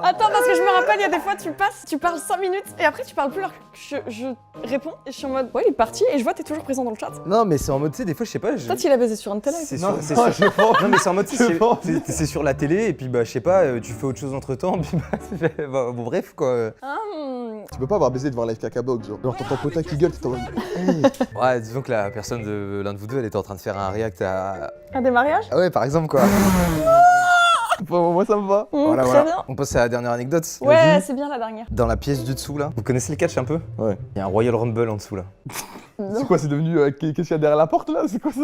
Attends, parce que je me rappelle, il y a des fois, tu parles 5 minutes et après tu parles plus alors que je réponds et je suis en mode ouais, il est parti et je vois, t'es toujours présent dans le chat.
Non mais c'est en mode tu sais des fois je sais pas.
Peut-être qu'il a baisé sur une télé.
C'est
Non,
sur, c'est
non,
sur-
c'est fort.
Non mais c'est en mode tu sais,
C'est fort.
c'est sur la télé et puis bah je sais pas tu fais autre chose entre temps puis bah, bon bref quoi.
Tu peux pas avoir baisé devant un live caca box, genre t'entends Pota qui gueule, t'es en mode. Hey.
Ouais disons que la personne de l'un de vous deux elle était en train de faire un react à.
Un démarrage.
Ah ouais par exemple quoi.
Bon, moi ça me va.
Voilà
Très
voilà.
bien.
On passe à la dernière anecdote.
Ouais,
Vas-y.
c'est bien la dernière.
Dans la pièce du dessous là. Vous connaissez le catch un peu?
Ouais.
Il y a un Royal Rumble en dessous là.
C'est quoi, c'est devenu. Qu'est-ce qu'il y a derrière la porte là? C'est quoi ça?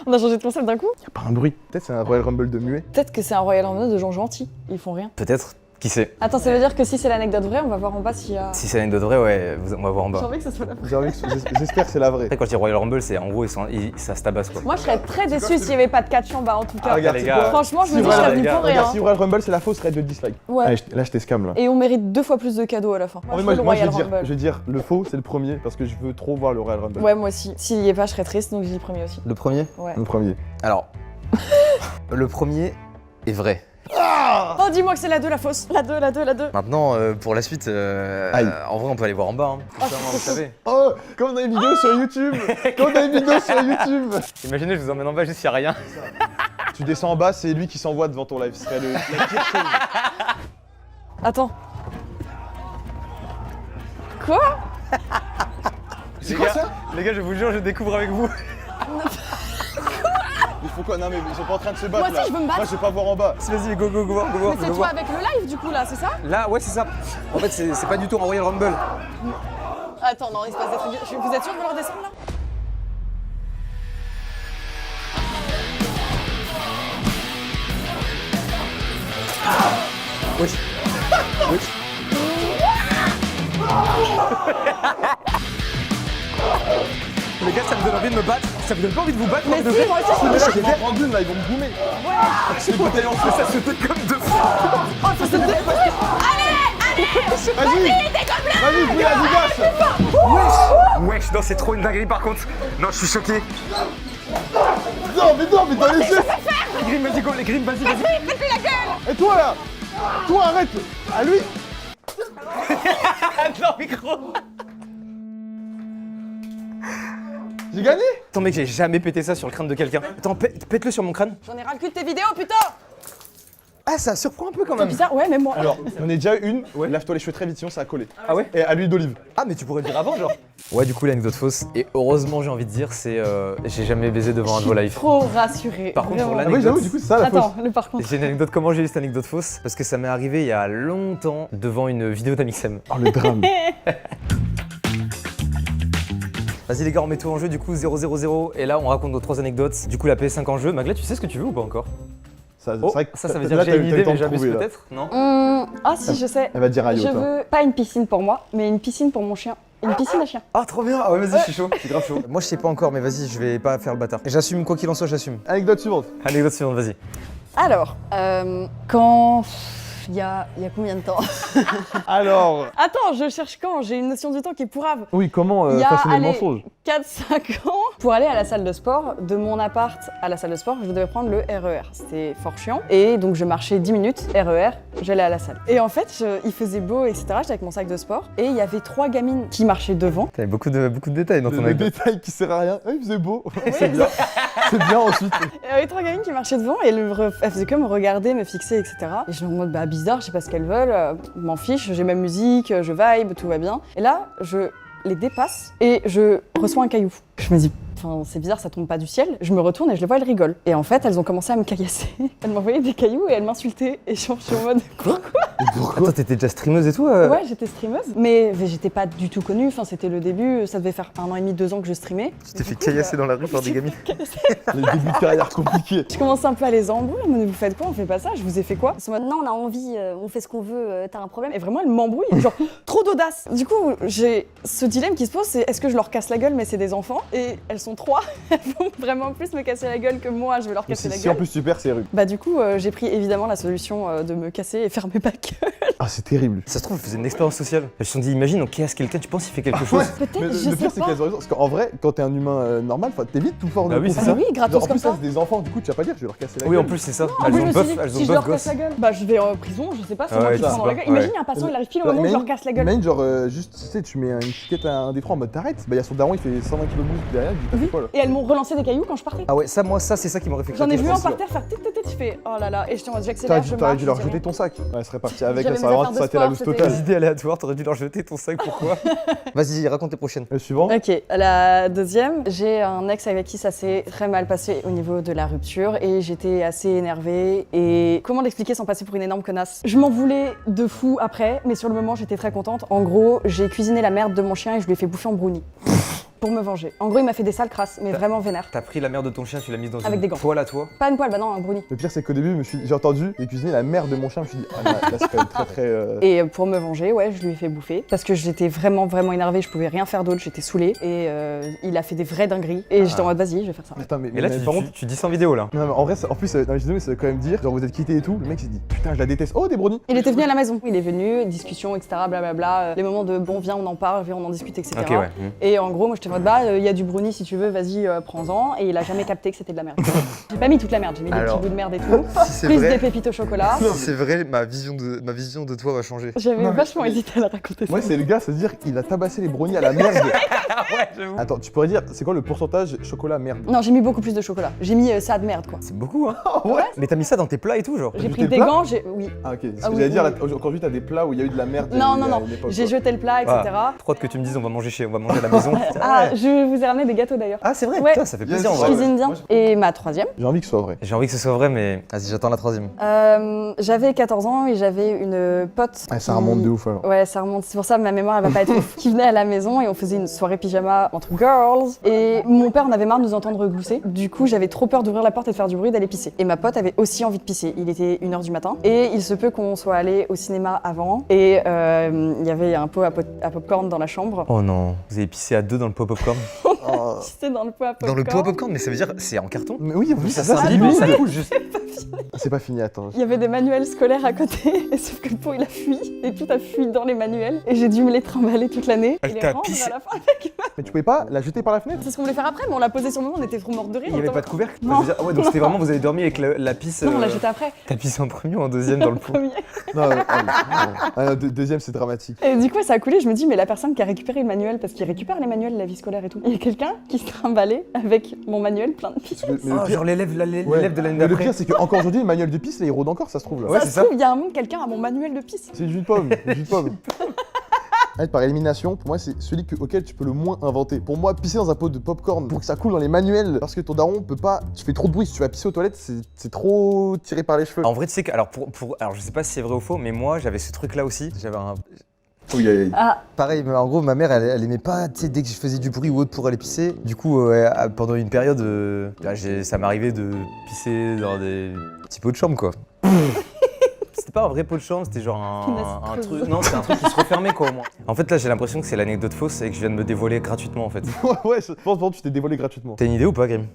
On a changé de concept d'un coup.
Y'a pas un bruit. Peut-être c'est un Royal Rumble de muet.
Peut-être que c'est un Royal Rumble de gens gentils. Ils font rien.
Peut-être. Qui sait?
Attends, ça veut dire que si c'est l'anecdote vraie, on va voir en bas s'il y a.
Si c'est l'anecdote vraie ouais on va voir en
J'ai
bas.
envie que ça soit la vraie.
J'ai envie que j'espère que c'est la vraie.
Après quand je dis Royal Rumble c'est en gros ça se tabasse quoi.
Moi, je serais très déçue s'il y avait pas de catch en bas en tout cas.
Ah, regarde,
les
c'est
gars.
quoi?
Franchement, je me
Si
dis, je
Royal-
serais venue pour
Regarde,
rien.
si Royal Rumble c'est la fausse, serait de dislike.
Ouais.
Allez, là je t'escame là.
Et on mérite 2 fois plus de cadeaux à la fin.
En fait,
je veux le
moi, je
Royal
vais
Rumble.
dire le faux c'est le premier parce que je veux trop voir le Royal Rumble.
Ouais, moi aussi. S'il y est pas, je serais triste, donc je dis premier aussi.
Le premier?
Ouais.
Le premier.
Alors le premier est vrai.
Oh, dis-moi que c'est la 2, la fausse. La 2, la 2, la 2.
Maintenant, pour la suite,
Aïe.
en vrai, on peut aller voir en bas. Hein. Comme ça, vous savez.
Oh, comme dans les vidéos sur YouTube. Comme dans les vidéos sur YouTube.
Imaginez, je vous emmène en bas juste s'il y a rien.
Tu descends en bas, c'est lui qui s'envoie devant ton live. Ce serait la pire chose.
Attends. Quoi?
C'est quoi ça?
Les gars, je vous jure, je découvre avec vous.
Il faut quoi? Non mais ils sont pas en train de se battre
Moi aussi,
là.
je veux me battre.
Moi je vais pas voir en bas.
Vas-y, go, go, go, voir, go, voir,
Mais c'est
go,
toi
voir.
avec le live du coup là, c'est ça?
Là, ouais, c'est ça. En fait, c'est pas du tout un Royal Rumble.
Attends, non, il se passe des trucs. Vous êtes sûr de vouloir descendre là?
Wesh. Wesh. Les gars, ça me donne envie de me battre. Ça vous donne pas envie de vous battre?
Mais
de
si,
vrai
moi aussi,
Mais
je
là je vais m'en prendre une là, ils vont me boomer. C'est quoi t'es lancé?
Ça se fait comme deux fois.
Oh, faut se dé-
Vas-y. Vas-y, fais la vivace.
Wesh, non, c'est trop une dinguerie par contre. Non, je suis choqué.
Non mais dans les yeux.
Les Grimm, vas-y, go, les Grimm, vas-y, vas-y.
Et toi là? Toi arrête. À lui.
Non, micro.
J'ai gagné.
Attends, mec, j'ai jamais pété ça sur le crâne de quelqu'un. Attends, pète-le sur mon crâne.
J'en ai ras le cul de tes vidéos, putain!
Ah, ça surprend un peu quand
C'est
même.
bizarre, ouais, même moi.
Alors, on est déjà une. Lave-toi les cheveux très vite, sinon ça a collé.
Ah ouais?
Et à l'huile d'olive.
Ah, mais tu pourrais le dire avant, genre. Ouais, du coup, l'anecdote fausse. Et heureusement, j'ai envie de dire, c'est. J'ai jamais baisé devant un de vos lives.
Trop rassurée.
Par contre, pour
vraiment.
Ah oui, j'avoue, du coup, c'est ça la fausse.
Attends, le par contre.
J'ai une anecdote, comment j'ai eu cette anecdote fausse? Parce que ça m'est arrivé il y a longtemps devant une vidéo d'Amixem.
Oh le drame.
Vas-y les gars, on met tout en jeu, du coup 0-0-0. Et là, on raconte nos 3 anecdotes. Du coup, la PS5 en jeu. Magla, tu sais ce que tu veux ou pas encore?
Ça,
Oh,
c'est vrai que
ça veut
là,
dire que j'ai
t'as
une
eu
idée,
le temps
mais
de
j'abuse
trouver, là.
peut-être? Non?
Ah si, je sais.
Elle va dire aïe
Je
toi.
veux pas une piscine pour moi, mais une piscine pour mon chien. Une piscine à chien.
Ah, trop bien! Ah ouais, vas-y, je suis chaud, je suis grave chaud. Moi, je sais pas encore, mais vas-y, je vais pas faire le bâtard. J'assume, quoi qu'il en soit, j'assume.
Anecdote suivante.
Anecdote suivante, vas-y.
Alors, quand... Il y a combien de temps?
Alors.
Attends, je cherche quand. J'ai une notion du temps qui est pourrave.
Oui, comment
Il y a,
façonner le
allez,
mensonge?
4-5 ans. Pour aller à la salle de sport, de mon appart à la salle de sport, je devais prendre le RER. C'était fort chiant. Et donc je marchais 10 minutes, RER, j'allais à la salle. Et en fait, il faisait beau, etc. J'étais avec mon sac de sport. Et il y avait 3 gamines qui marchaient devant.
T'avais beaucoup de détails dans ton
Le
anecdote.
détail qui sert à rien. Ah, il faisait beau. C'est bien. C'est bien ensuite.
Il y avait 3 gamines qui marchaient devant et elles faisaient que me regarder, me fixer, etc. Et je suis en mode bah bizarre, je sais pas ce qu'elles veulent, m'en fiche, j'ai ma musique, je vibe, tout va bien. Et là, je les dépasse et je reçois un caillou. Je me dis, enfin, c'est bizarre, ça tombe pas du ciel. Je me retourne et je les vois, elles rigolent. Et en fait, elles ont commencé à me caillasser. Elles m'envoyaient des cailloux et elles m'insultaient. Et je suis en mode, pourquoi?
Attends, t'étais déjà streameuse et tout
Ouais, j'étais streameuse, mais j'étais pas du tout connue. Enfin, c'était le début, ça devait faire 1 an et demi, 2 ans que je streamais.
Tu t'es fait caillasser dans la rue par des gamines.
Les débuts de carrière compliqués.
Je commençais un peu à les embrouiller. Mais vous faites quoi? On fait pas ça. Je vous ai fait quoi? Ils sont en mode,
Non, on a envie, on fait ce qu'on veut, t'as un problème.
et vraiment, elles m'embrouillent. Genre, trop d'audace. Du coup, j'ai ce dilemme qui se pose, c'est est-ce que je leur casse la gueule, mais c'est des enfants? Et elles sont 3. Elles vont vraiment plus me casser la gueule que moi, je vais leur
Mais
casser la
si en
gueule.
plus tu perds, c'est rude.
Bah du coup, j'ai pris évidemment la solution de me casser et fermer ma gueule.
Ah, c'est terrible.
Ça se trouve, elle faisait une expérience sociale. Elles se sont dit, imagine, on casse quelqu'un, tu penses qu'il fait quelque chose?
Peut-être,
Mais
je
le pire,
sais
c'est
pas.
qu'elles ont raison. Parce qu'en vrai, quand t'es un humain normal, t'évites tout fort de
Bah oui, c'est
Ah
ça.
oui,
Genre,
gratos
en
comme
plus, ça,
ça.
c'est des enfants, du coup, tu vas pas dire, je vais leur casser la
Oui,
gueule.
en plus, c'est ça.
En
Elles
plus,
ont
je me
bof,
suis dit,
elles
si
ont
je leur
bof
casse
gosse.
la gueule, bah je vais en prison, je sais pas, c'est
Ah
moi
ouais,
qui
ça,
prends dans
c'est
la
pas-
gueule. Imagine,
ouais.
il y a un patient, il arrive pile au
Bah,
moment où je
imagine-
leur casse la gueule.
Imagine, genre, juste, tu sais, tu mets une ticket à un défront en mode t'arrêtes. Bah, il y a son daron, il fait 120 kg de boost derrière, il dit, t'as fait quoi là?
Et elles m'ont relancé des cailloux quand je partais.
Ah ouais, ça, moi, ça, c'est ça qui m'aurait fait
J'en ai
craquer,
vu
je
un
pense.
par terre faire tic tic tic, je fais oh là là, et je
T'aurais
j'accélère, je
dû,
marche.
dû leur
je dis
jeter
rien.
ton sac. Ouais, elle serait partie avec,
J'avais
ça
mes
aurait
affaires de
ça aurait été la
sport,
loose
c'était-
Des
totale.
idées aléatoires, t'aurais dû leur jeter ton sac, pourquoi? Vas-y, raconte tes prochaines.
Le suivant.
Ok, la deuxième, j'ai un ex avec qui ça s'est très mal passé au niveau de la rupture et j'étais assez énervée et comment l'expliquer sans passer pour une énorme connasse? Je m'en voulais de fou après, mais sur le moment j'étais très contente. En gros, j'ai cuisiné la merde de mon chien et je lui ai fait bouffer en brownie. Pour me venger. En gros, il m'a fait des sales crasses, mais vraiment vénère.
T'as pris la mère de ton chien, tu l'as mise dans
Avec
une
des gants.
poêle à toi.
Pas une poêle, bah non, un brownie.
Le pire, c'est qu'au début, j'ai entendu et cuisiner la mère de mon chien, je me suis dit, ah là, là, c'est quand même très très.
Et pour me venger, ouais, je lui ai fait bouffer. Parce que j'étais vraiment, vraiment énervée, je pouvais rien faire d'autre, j'étais saoulée. Et il a fait des vraies dingueries. Et j'étais en mode, vas-y, je vais faire ça.
Attends,
Mais là,
par contre.
tu dis ça en vidéo, là.
Non, mais en vrai, en plus, dans les vidéos, ça veut quand même dire, genre vous êtes quittés et tout, le mec s'est dit, putain, je la déteste. Oh, des brownies.
Il était venu à la maison. Il est venu, discussion, etc. Blablabla. Les moments de bon, viens, on en parle, viens, on en discute, etc.
Ok, ouais.
Et en gros, moi, j'étais en mode, bah, il y a du brownie si tu veux, vas-y, prends-en. Et il a jamais capté que c'était de la merde. J'ai pas mis toute la merde, j'ai mis des
Alors,
petits bouts de merde et tout.
Si c'est
Plus des
vrai,
pépites au chocolat.
si c'est vrai, ma vision de toi va changer.
J'avais
Non, mais-
vachement hésité à la raconter ça.
Moi, c'est le gars, c'est-à-dire qu'il a tabassé les brownies à la merde.
Ouais, j'avoue.
Attends, tu pourrais dire, c'est quoi le pourcentage chocolat merde?
Non, j'ai mis beaucoup plus de chocolat. J'ai mis ça de merde, quoi.
C'est beaucoup, hein.
Ouais.
Mais t'as mis ça dans tes plats et tout, genre.
J'ai
jeté
pris
le
des
plat
gants, oui.
Ah, ok. Ce
Ah
que
oui,
j'allais dire,
oui.
là, aujourd'hui, t'as des plats où il y a eu de la merde.
Non,
il y
non,
a
non.
une époque,
J'ai
quoi.
jeté le plat, etc.
Trop hâte que tu me dises, on va manger à la maison.
Ah, je vous ai ramené des gâteaux d'ailleurs.
Ah, c'est vrai,
Ouais.
putain, ça fait plaisir en
Yes.
Je
vrai.
cuisine bien.
Moi,
Et ma troisième,
J'ai envie que ce soit vrai.
J'ai envie que ce soit vrai, mais vas-y, j'attends la troisième.
j'avais 14 ans et j'avais une pote.
Ah, ça
qui-
remonte de ouf alors.
Ouais, ça remonte. C'est pour ça que ma mémoire elle va pas être ouf. Qui venait à la maison et on faisait une soirée pyjama entre girls. Et mon père en avait marre de nous entendre glousser. Du coup, j'avais trop peur d'ouvrir la porte et de faire du bruit, d'aller pisser. Et ma pote avait aussi envie de pisser. Il était 1h du matin. Et il se peut qu'on soit allé au cinéma avant. Et il y avait un pot à popcorn dans la chambre.
Oh non, vous avez pissé à deux dans le pot popcorn.
Oh.
C'était dans le pot à popcorn.
Dans le pot popcorn, mais ça veut dire c'est en carton.
Mais oui, oui,
Ça
c'est ça,
s'imbibe,
c'est
ça
lui.
coule juste.
C'est pas fini, attends.
Il y avait des manuels scolaires à côté, et sauf que le pot il a fui, et tout a fui dans les manuels, et j'ai dû me les trimballer toute l'année.
Elle
et les
t'a
rendre
pissé.
à la fin.
Mais tu pouvais pas la jeter par la fenêtre?
C'est ce qu'on voulait faire après, mais on l'a posé sur le moment, on était trop morts de rire.
Il n'y avait
on
pas
était
de couvercle.
Non.
Je veux dire, ah ouais, donc c'était vraiment, vous avez dormi avec la pisse.
Non, on l'a jeté après,
T'as pissé en premier ou en deuxième dans le pot?
premier.
Non, non, deuxième, c'est dramatique.
Et du coup, ça a coulé, je me dis, mais la personne qui a récupéré le manuel, parce qu'il récupère les manuels de la vie scolaire et tout, il y a quelqu'un qui se trimballait avec mon manuel plein de pisse.
Mais le
Oh,
pire-
genre l'élève
ouais.
de l'année
Mais le
d'après.
pire, c'est qu'encore aujourd'hui, le manuel de pisse, là, il rôde encore, ça se trouve là.
Ouais,
ça
c'est
se
ça.
trouve, il y a un monde, quelqu'un a mon manuel de pisse.
C'est du jus de pomme, du jus de pomme. Allez, par élimination, pour moi, c'est celui auquel tu peux le moins inventer. Pour moi, pisser dans un pot de popcorn pour que ça coule dans les manuels, parce que ton daron peut pas. Tu fais trop de bruit. Si tu vas pisser aux toilettes, c'est trop tiré par les cheveux.
En vrai, tu sais que, alors, alors je sais pas si c'est vrai ou faux, mais moi j'avais ce truc là aussi. J'avais un.
Oui, aïe, aïe.
Ah,
Pareil, mais en gros, ma mère, elle aimait pas, tu sais, dès que je faisais du bruit ou autre pour aller pisser. Du coup, pendant une période, ça m'arrivait de pisser dans des petits pots de chambre, quoi. pas un vrai pot de chambre, c'était genre un
Punaise,
truc. Non, c'est un truc qui se refermait quoi au moins. En fait là j'ai l'impression que c'est l'anecdote fausse et que je viens de me dévoiler gratuitement en fait.
Ouais, je pense que tu t'es dévoilé gratuitement.
T'as une idée ou pas, Grim?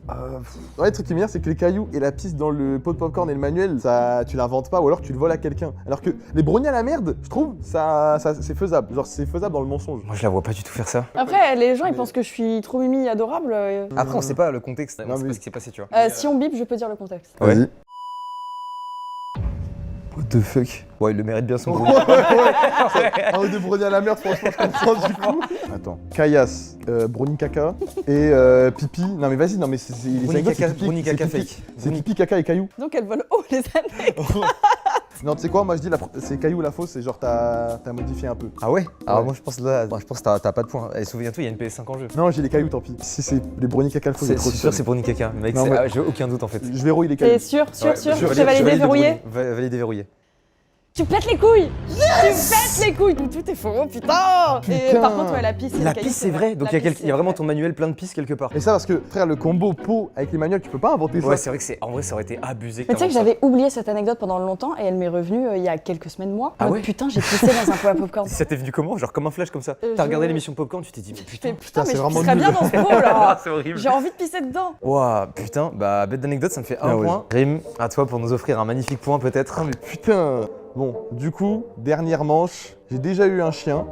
Ouais, le truc qui m'énerve, c'est que les cailloux et la pisse dans le pot de popcorn et le manuel, ça, tu l'inventes pas ou alors tu le voles à quelqu'un. Alors que les brownies à la merde, je trouve, ça c'est faisable. Genre, c'est faisable dans le mensonge.
Moi je la vois pas du tout faire ça.
Après, les gens ils pensent que je suis trop mimi, adorable.
Après on sait pas le contexte,
Non,
c'est
mais-
pas ce qui s'est passé tu vois.
Si on bip, je peux dire le contexte.
Ouais.
Vas-y.
What the fuck? Ouais, il le mérite bien son brownie.
Un ou deux brownies à la merde, franchement, je comprends du coup. Attends, caillasse, brownie caca et pipi. Non mais vas-y, non mais c'est les
Brownie
anecdotes,
caca,
c'est pipi,
brownie
c'est
caca
pipi.
fake.
C'est pipi, caca et caillou.
Donc elles volent haut les années.
Non, tu sais quoi, moi je dis c'est caillou la fausse, c'est genre t'as modifié un peu.
Ah ouais? Alors
Ouais.
moi je pense là, je pense que t'as pas de points. Et souviens-toi, il y a une PS5 en jeu.
Non, j'ai les cailloux, tant pis. Si c'est les brownies caca le faux, j'ai
C'est
trop
sûr,
de
c'est brownie caca. Mec,
Non, mais-
j'ai aucun doute en fait.
Je verrouille les
T'es
cailloux.
sûr, sûr,
Ouais,
sûr,
je
c'est validé,
valide
verrouillé.
Validé, verrouillé.
Tu pètes les couilles. Tu pètes les couilles. Tout est faux, putain. Et
Putain.
par contre, ouais, la pisse, et
La
le caillou,
pisse c'est vrai, donc
La
il y a
pisse,
il y a vraiment
c'est
ton manuel plein de pistes quelque part.
Et ça parce que frère, le combo pot avec les manuels, tu peux pas inventer ça.
Ouais, c'est vrai que c'est en vrai ça aurait été abusé.
Mais tu sais que
t'inventes ça.
j'avais oublié cette anecdote pendant longtemps et elle m'est revenue il y a quelques semaines, mois.
Ah
En mode,
ouais
putain, j'ai pissé dans un pot à popcorn.
Ça t'est venu comment? Genre comme un flash comme ça. T'as regardé l'émission Popcorn, tu t'es dit mais putain.
Putain, mais
c'est
je
vraiment
pisserais
nul.
bien dans ce pot là.
C'est horrible.
J'ai envie de pisser dedans.
Ouah, putain, bah bête d'anecdote, ça me fait un
Ah ouais.
point. Grim, à toi pour nous offrir un magnifique point peut-être.
Ah mais putain. Bon, du coup, dernière manche, j'ai déjà eu un chien.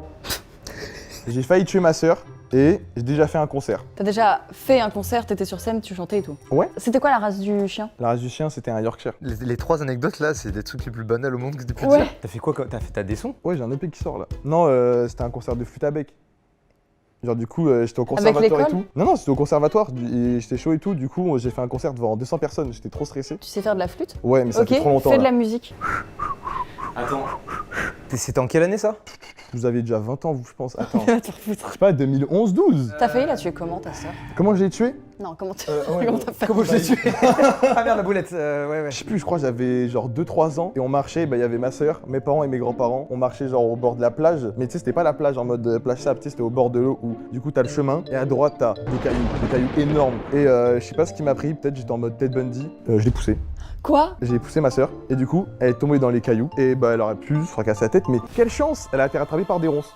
J'ai failli tuer ma sœur et j'ai déjà fait un concert.
T'as déjà fait un concert, t'étais sur scène, tu chantais et tout.
Ouais.
C'était quoi la race du chien?
La race du chien, c'était un Yorkshire.
Les trois anecdotes là, c'est des trucs les plus banals au monde que tu peux
Ouais.
dire. T'as fait quoi? T'as des sons?
Ouais, j'ai un EP qui sort là. Non, c'était un concert de flûte à bec. Genre du coup, j'étais au
Avec
conservatoire et
l'école
tout. Non, c'était au conservatoire et j'étais chaud et tout. Du coup, j'ai fait un concert devant 200 personnes. J'étais trop stressé.
Tu sais faire de la flûte?
Ouais, mais ça
Ok,
fait trop longtemps
fais de
là.
la musique.
Attends. C'était en quelle année ça?
Vous avez déjà 20 ans, vous, je pense. Attends.
Va te refoutre.
Je sais pas, 2011-12.
T'as failli la tuer comment ta sœur?
Comment je l'ai tué?
Non, comment t'as
ouais,
comment t'as fait?
Comment je l'ai tué? Ah merde la boulette, ouais.
Je sais plus, je crois que j'avais genre 2-3 ans et on marchait, bah il y avait ma sœur, mes parents et mes grands-parents. On marchait genre au bord de la plage, mais tu sais, c'était pas la plage en mode plage sable, tu sais, c'était au bord de l'eau où du coup t'as le chemin et à droite t'as des cailloux énormes. Et je sais pas ce qui m'a pris, peut-être j'étais en mode Ted Bundy, je l'ai poussé.
Quoi?
J'ai poussé ma sœur et du coup elle est tombée dans les cailloux et bah elle aurait pu se fracasser la tête, mais quelle chance! Elle a été rattrapée par des ronces.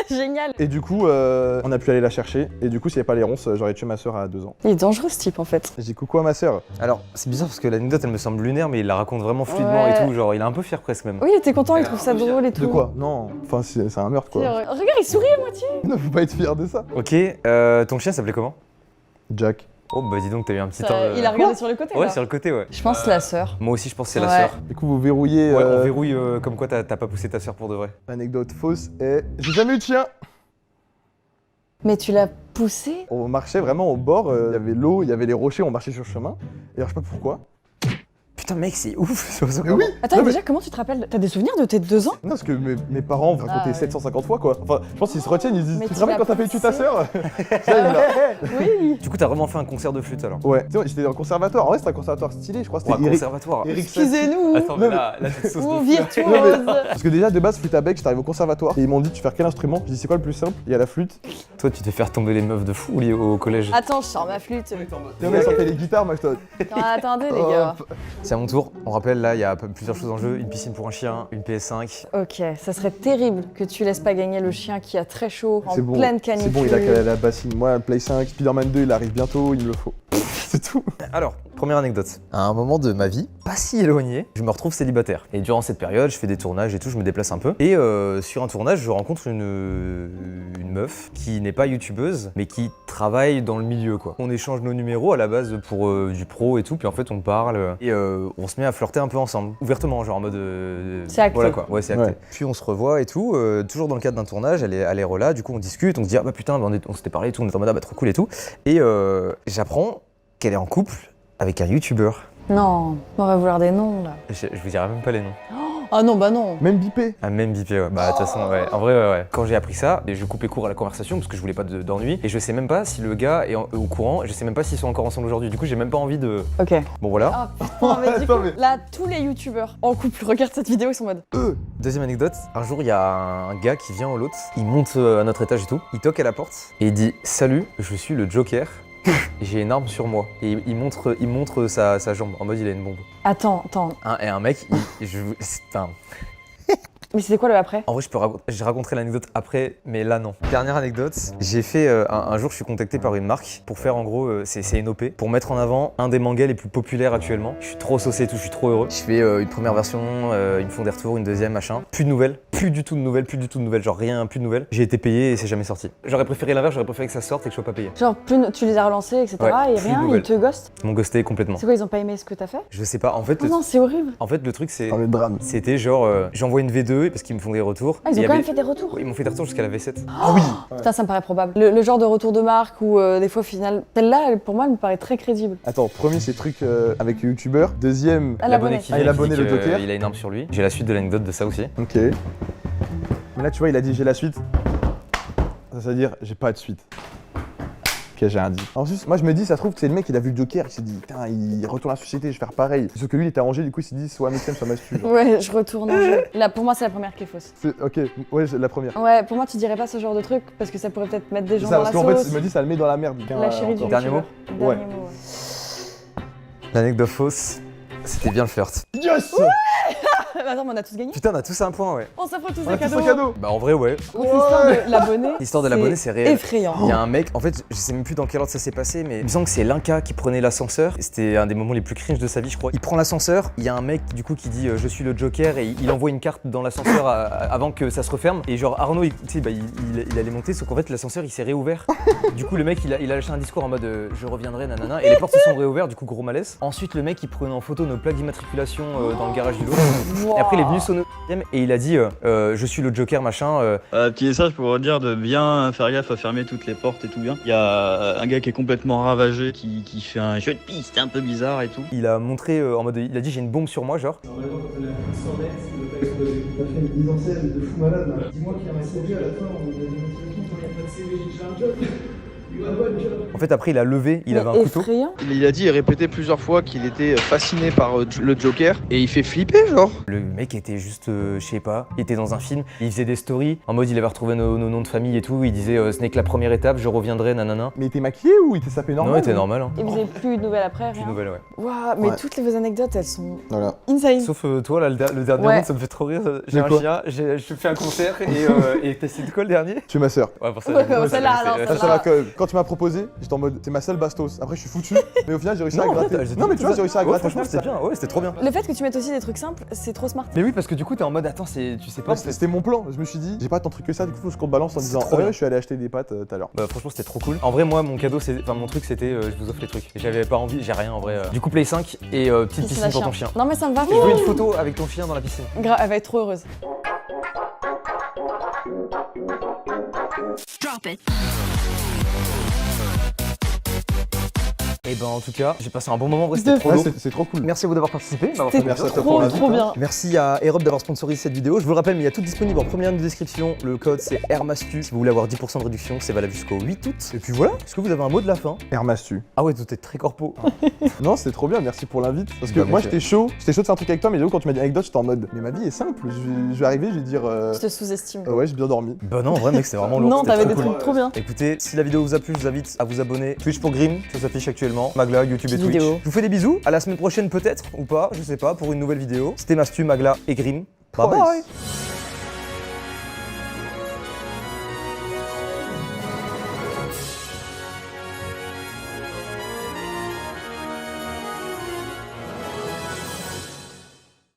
Génial.
Et du coup, on a pu aller la chercher et du coup, s'il n'y avait pas les ronces, j'aurais tué ma sœur à 2 ans.
Il est dangereux ce type en fait.
J'ai dit coucou à ma sœur.
Alors, c'est bizarre parce que l'anecdote elle me semble lunaire, mais il la raconte vraiment fluidement
Ouais.
et tout. Genre, il est un peu fier presque même.
Oui, il était content, il trouve ça drôle et tout.
De quoi? Non, enfin c'est un meurtre quoi.
Regarde, il sourit à moitié.
Non, faut pas être fier de ça.
Ok, ton chien s'appelait comment?
Jack.
Oh bah dis donc, t'as eu un petit
Ça,
temps.
il a regardé sur le côté
Ouais,
là.
sur le côté, ouais.
Je pense la sœur.
Moi aussi, je pense que c'est la
Ouais.
sœur.
Du coup, vous verrouillez.
Ouais, on verrouille comme quoi t'as pas poussé ta sœur pour de vrai.
L'anecdote fausse est j'ai jamais eu de chien.
Mais tu l'as poussé?
On marchait vraiment au bord, il y avait l'eau, il y avait les rochers, on marchait sur le chemin. Et alors, je sais pas pourquoi.
Putain, mec, c'est ouf.
Mais oui.
Attends,
Non, mais-
déjà, comment tu te rappelles? T'as des souvenirs de tes 2 ans?
Non, parce que mes parents me racontaient
Ah, ouais.
750 fois quoi. Enfin, je pense qu'ils se retiennent, ils disent
Mais
tu te
tu
rappelles
l'as
quand t'as fait tuer ta
poussé
sœur? Ça, il l'a-
Oui.
Du coup, t'as vraiment fait un concert de flûte alors?
Ouais, tu sais, j'étais dans le conservatoire. En vrai, c'était un conservatoire stylé, je crois.
Ouais,
C'était
conservatoire.
Eric
Excusez-nous.
Attends, mais
Non,
là, tu te sauces
Ou
de fou.
virtuose.
Parce que déjà de base flûte à bec, j'étais arrivé au conservatoire et ils m'ont dit tu fais quel instrument? J'ai dit c'est quoi le plus simple? Il y a la flûte.
Toi, tu t'es fait tomber les meufs de fou liés au collège.
Attends, je sors ma flûte.
Et on a sorti les guitares, moi je te.
Non, attendez les gars.
C'est à mon tour. On rappelle, là, il y a plusieurs choses en jeu. Une piscine pour un chien, une PS5.
Ok, ça serait terrible que tu laisses pas gagner le chien qui a très chaud, en
C'est bon,
pleine
c'est
canicule.
bon, il a calé la bassine. Moi, Play 5, Spider-Man 2, il arrive bientôt, il me le faut. C'est tout.
Alors, première anecdote. À un moment de ma vie, pas si éloigné, je me retrouve célibataire. Et durant cette période, je fais des tournages et tout, je me déplace un peu. Et sur un tournage, je rencontre une meuf qui n'est pas youtubeuse, mais qui travaille dans le milieu, quoi. On échange nos numéros à la base pour du pro et tout, puis en fait, on parle et on se met à flirter un peu ensemble. Ouvertement, genre en mode...
C'est acté.
Voilà quoi, ouais, c'est acté.
Ouais.
Puis on se revoit et tout, toujours dans le cadre d'un tournage, elle est là, du coup on discute, on se dit ah bah putain, on s'était parlé et tout, on est en mode ah bah trop cool et tout. Et j'apprends qu'elle est en couple avec un youtubeur.
Non, on va vouloir des noms là.
Je vous dirai même pas les noms.
Ah non, bah non.
Même bipé.
Ah, même bipé, ouais. Bah, de toute façon, ouais. En vrai, ouais. Quand j'ai appris ça, je coupais court à la conversation parce que je voulais pas d'ennui. Et je sais même pas si le gars est au courant. Et je sais même pas s'ils sont encore ensemble aujourd'hui. Du coup, j'ai même pas envie de.
Ok.
Bon, voilà.
Ah putain, mais du
Attends,
coup,
mais-
là, tous les youtubeurs en couple regardent cette vidéo, ils sont en mode.
Deuxième anecdote. Un jour, il y a un gars qui vient au lot. Il monte à notre étage et tout. Il toque à la porte et il dit salut, je suis le Joker. J'ai une arme sur moi. Et il montre sa jambe, en mode il a une bombe.
Attends.
Et un mec, enfin,
Mais c'était quoi le après?
en vrai, je raconterai l'anecdote après, mais là non. Dernière anecdote, j'ai fait un jour, je suis contacté par une marque pour faire en gros, c'est une OP, pour mettre en avant un des mangas les plus populaires actuellement. Je suis trop saucé et tout, je suis trop heureux. Je fais une première version, ils me font des retours, une deuxième, machin. Plus de nouvelles, plus du tout de nouvelles, genre rien, plus de nouvelles. J'ai été payé et c'est jamais sorti. J'aurais préféré l'inverse, j'aurais préféré que ça sorte et que je sois pas payé.
Genre, tu les as relancés, etc.
Ouais,
et
plus de
rien, ils
nouvelles.
te ghostent.
Ils m'ont ghosté complètement.
C'est quoi, ils ont pas aimé ce que t'as fait?
Je sais pas, en fait,
Oh non, c'est horrible.
le truc c'est.
Ah, le drame.
C'était genre, j'envoie une V2 parce qu'ils me font des retours.
Ah, ils
Et
ont
il y
quand même
avait-
fait des retours.
Ouais, ils m'ont fait des retours jusqu'à la V7.
Ah oui.
Putain, ça me paraît probable. Le genre de retour de marque où des fois, au final, celle-là, pour moi, elle me paraît très crédible.
Attends, premier c'est truc avec le youtubeur. Deuxième,
Ah, l'abonné.
qui
Ah, il
vient,
a
qui
abonné
dit
le
que,
Joker.
il a une arme sur lui. J'ai la suite de l'anecdote de ça aussi.
ok. Mais là tu vois, il a dit j'ai la suite. Ça veut dire j'ai pas de suite. Ok, j'ai rien dit. Ensuite, moi je me dis, ça se trouve que c'est le mec, il a vu le Joker, il s'est dit, putain, il retourne à la société, je vais faire pareil. Sauf que lui, il était à Angers, du coup, il s'est dit, soit Mixem, soit Mastu. genre.
Ouais, je retourne en jeu. Là, pour moi, c'est la première qui est fausse.
Ok, ouais, c'est la première.
Ouais, pour moi, tu dirais pas ce genre de truc parce que ça pourrait peut-être mettre des
C'est
gens
ça,
dans
parce
la
qu'en fait,
sauce.
je me dis, ça le met dans la merde.
La chérie du
encore.
Dernier mot
youtubeur.
Ouais.
Dernier mot, ouais.
L'anecdote fausse, c'était bien le flirt.
Yes.
Attends, mais on a tous gagné.
Putain, on a tous un point, ouais.
On s'offre tous
On a
des
tous
cadeaux.
un cadeau.
Bah en vrai, ouais.
Donc, l'histoire de l'abonné.
L'histoire de l'abonné, c'est réel.
Effrayant.
Il y a un mec, en fait, je sais même plus dans quel ordre ça s'est passé, mais il me semble que c'est l'Inca qui prenait l'ascenseur. C'était un des moments les plus cringe de sa vie, je crois. Il prend l'ascenseur, il y a un mec du coup qui dit je suis le Joker et il envoie une carte dans l'ascenseur avant que ça se referme. Et genre Arnaud, tu sais, bah, il allait monter, sauf qu'en fait l'ascenseur il s'est réouvert. Du coup, le mec il a lâché un discours en mode je reviendrai, nanana, et les portes se sont réouvertes, du coup gros malaise. Ensuite, le mec il prenait en photo nos plaques d'immatriculation dans le garage du lot.
Wow.
Et après, il est venu sonner et il a dit je suis le Joker, machin.
Petit message pour vous dire de bien faire gaffe à fermer toutes les portes et tout bien. Il y a un gars qui est complètement ravagé qui fait un jeu de piste un peu bizarre et tout.
Il a montré en mode, il a dit j'ai une bombe sur moi, genre.
Mise en scène de fou malade là. Dis-moi qui a sauvé à la fin, on a dit quand il n'y a pas de CV, j'ai un job.
En fait, après, il a levé, il avait un couteau.
Effrayant.
Il a dit et répété plusieurs fois qu'il était fasciné par le Joker et il fait flipper genre.
Le mec était juste, je sais pas, il était dans un film, il faisait des stories, en mode il avait retrouvé nos noms de famille et tout, il disait ce n'est que la première étape, je reviendrai, nanana.
Mais il était maquillé ou il était sapé normal?
Non, il était normal, hein.
Et vous avez plus de nouvelles après,
Plus
rien.
de nouvelles, ouais.
Waouh, mais
Ouais.
toutes vos anecdotes, elles sont
Voilà.
insane.
Sauf toi, là, le dernier
Ouais.
mot, ça me fait trop rire. J'ai
De
un
quoi
chien, je fais un concert et t'as essayé de quoi le dernier?
Tu es ma sœur.
Ouais, pour ça.
Ouais,
j'avoue,
celle-là,
c'est-
alors,
c'est-
Ça,
celle-là.
ça va quand même. Quand tu m'as proposé, j'étais en mode, c'est ma seule bastos. Après, je suis foutu. Mais au final, j'ai réussi à
Non, en
gratter.
fait,
Non, mais tu vois, j'ai réussi à
ouais,
gratter.
franchement,
je pense
c'était bien, ouais, c'était trop bien.
Le fait que tu mettes aussi des trucs simples, c'est trop smart.
Mais oui, parce que du coup, t'es en mode, attends, tu sais pas.
Ouais, c'était mon plan. Je me suis dit, j'ai pas tant de trucs que ça. Du coup, faut que je contrebalance en
C'est
disant,
trop bien.
je suis allé acheter des pâtes tout à l'heure.
Bah franchement c'était trop cool. En vrai moi mon cadeau enfin mon truc c'était je vous offre les trucs. J'avais pas envie, j'ai rien en vrai. Du coup Play 5 et petite piscine
à
pour ton chien.
Non, mais ça me va.
Je veux une photo avec ton chien dans la piscine.
Elle va être trop heureuse.
Drop it.
Et ben en tout cas j'ai passé un bon moment, en vrai c'était
De
trop
Ouais,
lourd.
c'est trop cool.
Merci à vous d'avoir participé, m'avoir fait
C'était
Merci à toi
plaisir.
pour
trop,
l'invite,
trop
hein.
bien.
Merci à Aerob d'avoir sponsorisé cette vidéo. Je vous le rappelle mais il y a tout disponible en première description. Le code c'est RMASTU. Si vous voulez avoir 10% de réduction, c'est valable jusqu'au 8 août. Et puis voilà, est-ce que vous avez un mot de la fin?
Hermastu.
Ah ouais, tout est très corpo.
Non, c'était trop bien. Merci pour l'invite. Parce que
Bah,
moi,
mec,
j'étais chaud. J'étais chaud de faire un truc avec toi, mais j'avoue, quand tu m'as dit anecdote, j'étais en mode, mais ma vie est simple. Je vais arriver, je vais dire,
Je te sous-estime.
ouais, j'ai bien dormi.
Bah non en vrai mec c'était vraiment lourd.
Non,
c'était
t'avais
trop
des
cool.
trucs trop bien.
Écoutez, si la vidéo vous a plu, je vous invite à vous abonner. Twitch pour Grim, ça s'affiche actuellement. Magla, YouTube et Twitch.
Vidéo.
Je vous fais des bisous. À la semaine prochaine peut-être ou pas, je sais pas, pour une nouvelle vidéo. C'était Mastu, Magla et Grim. Bye
Twice.
bye.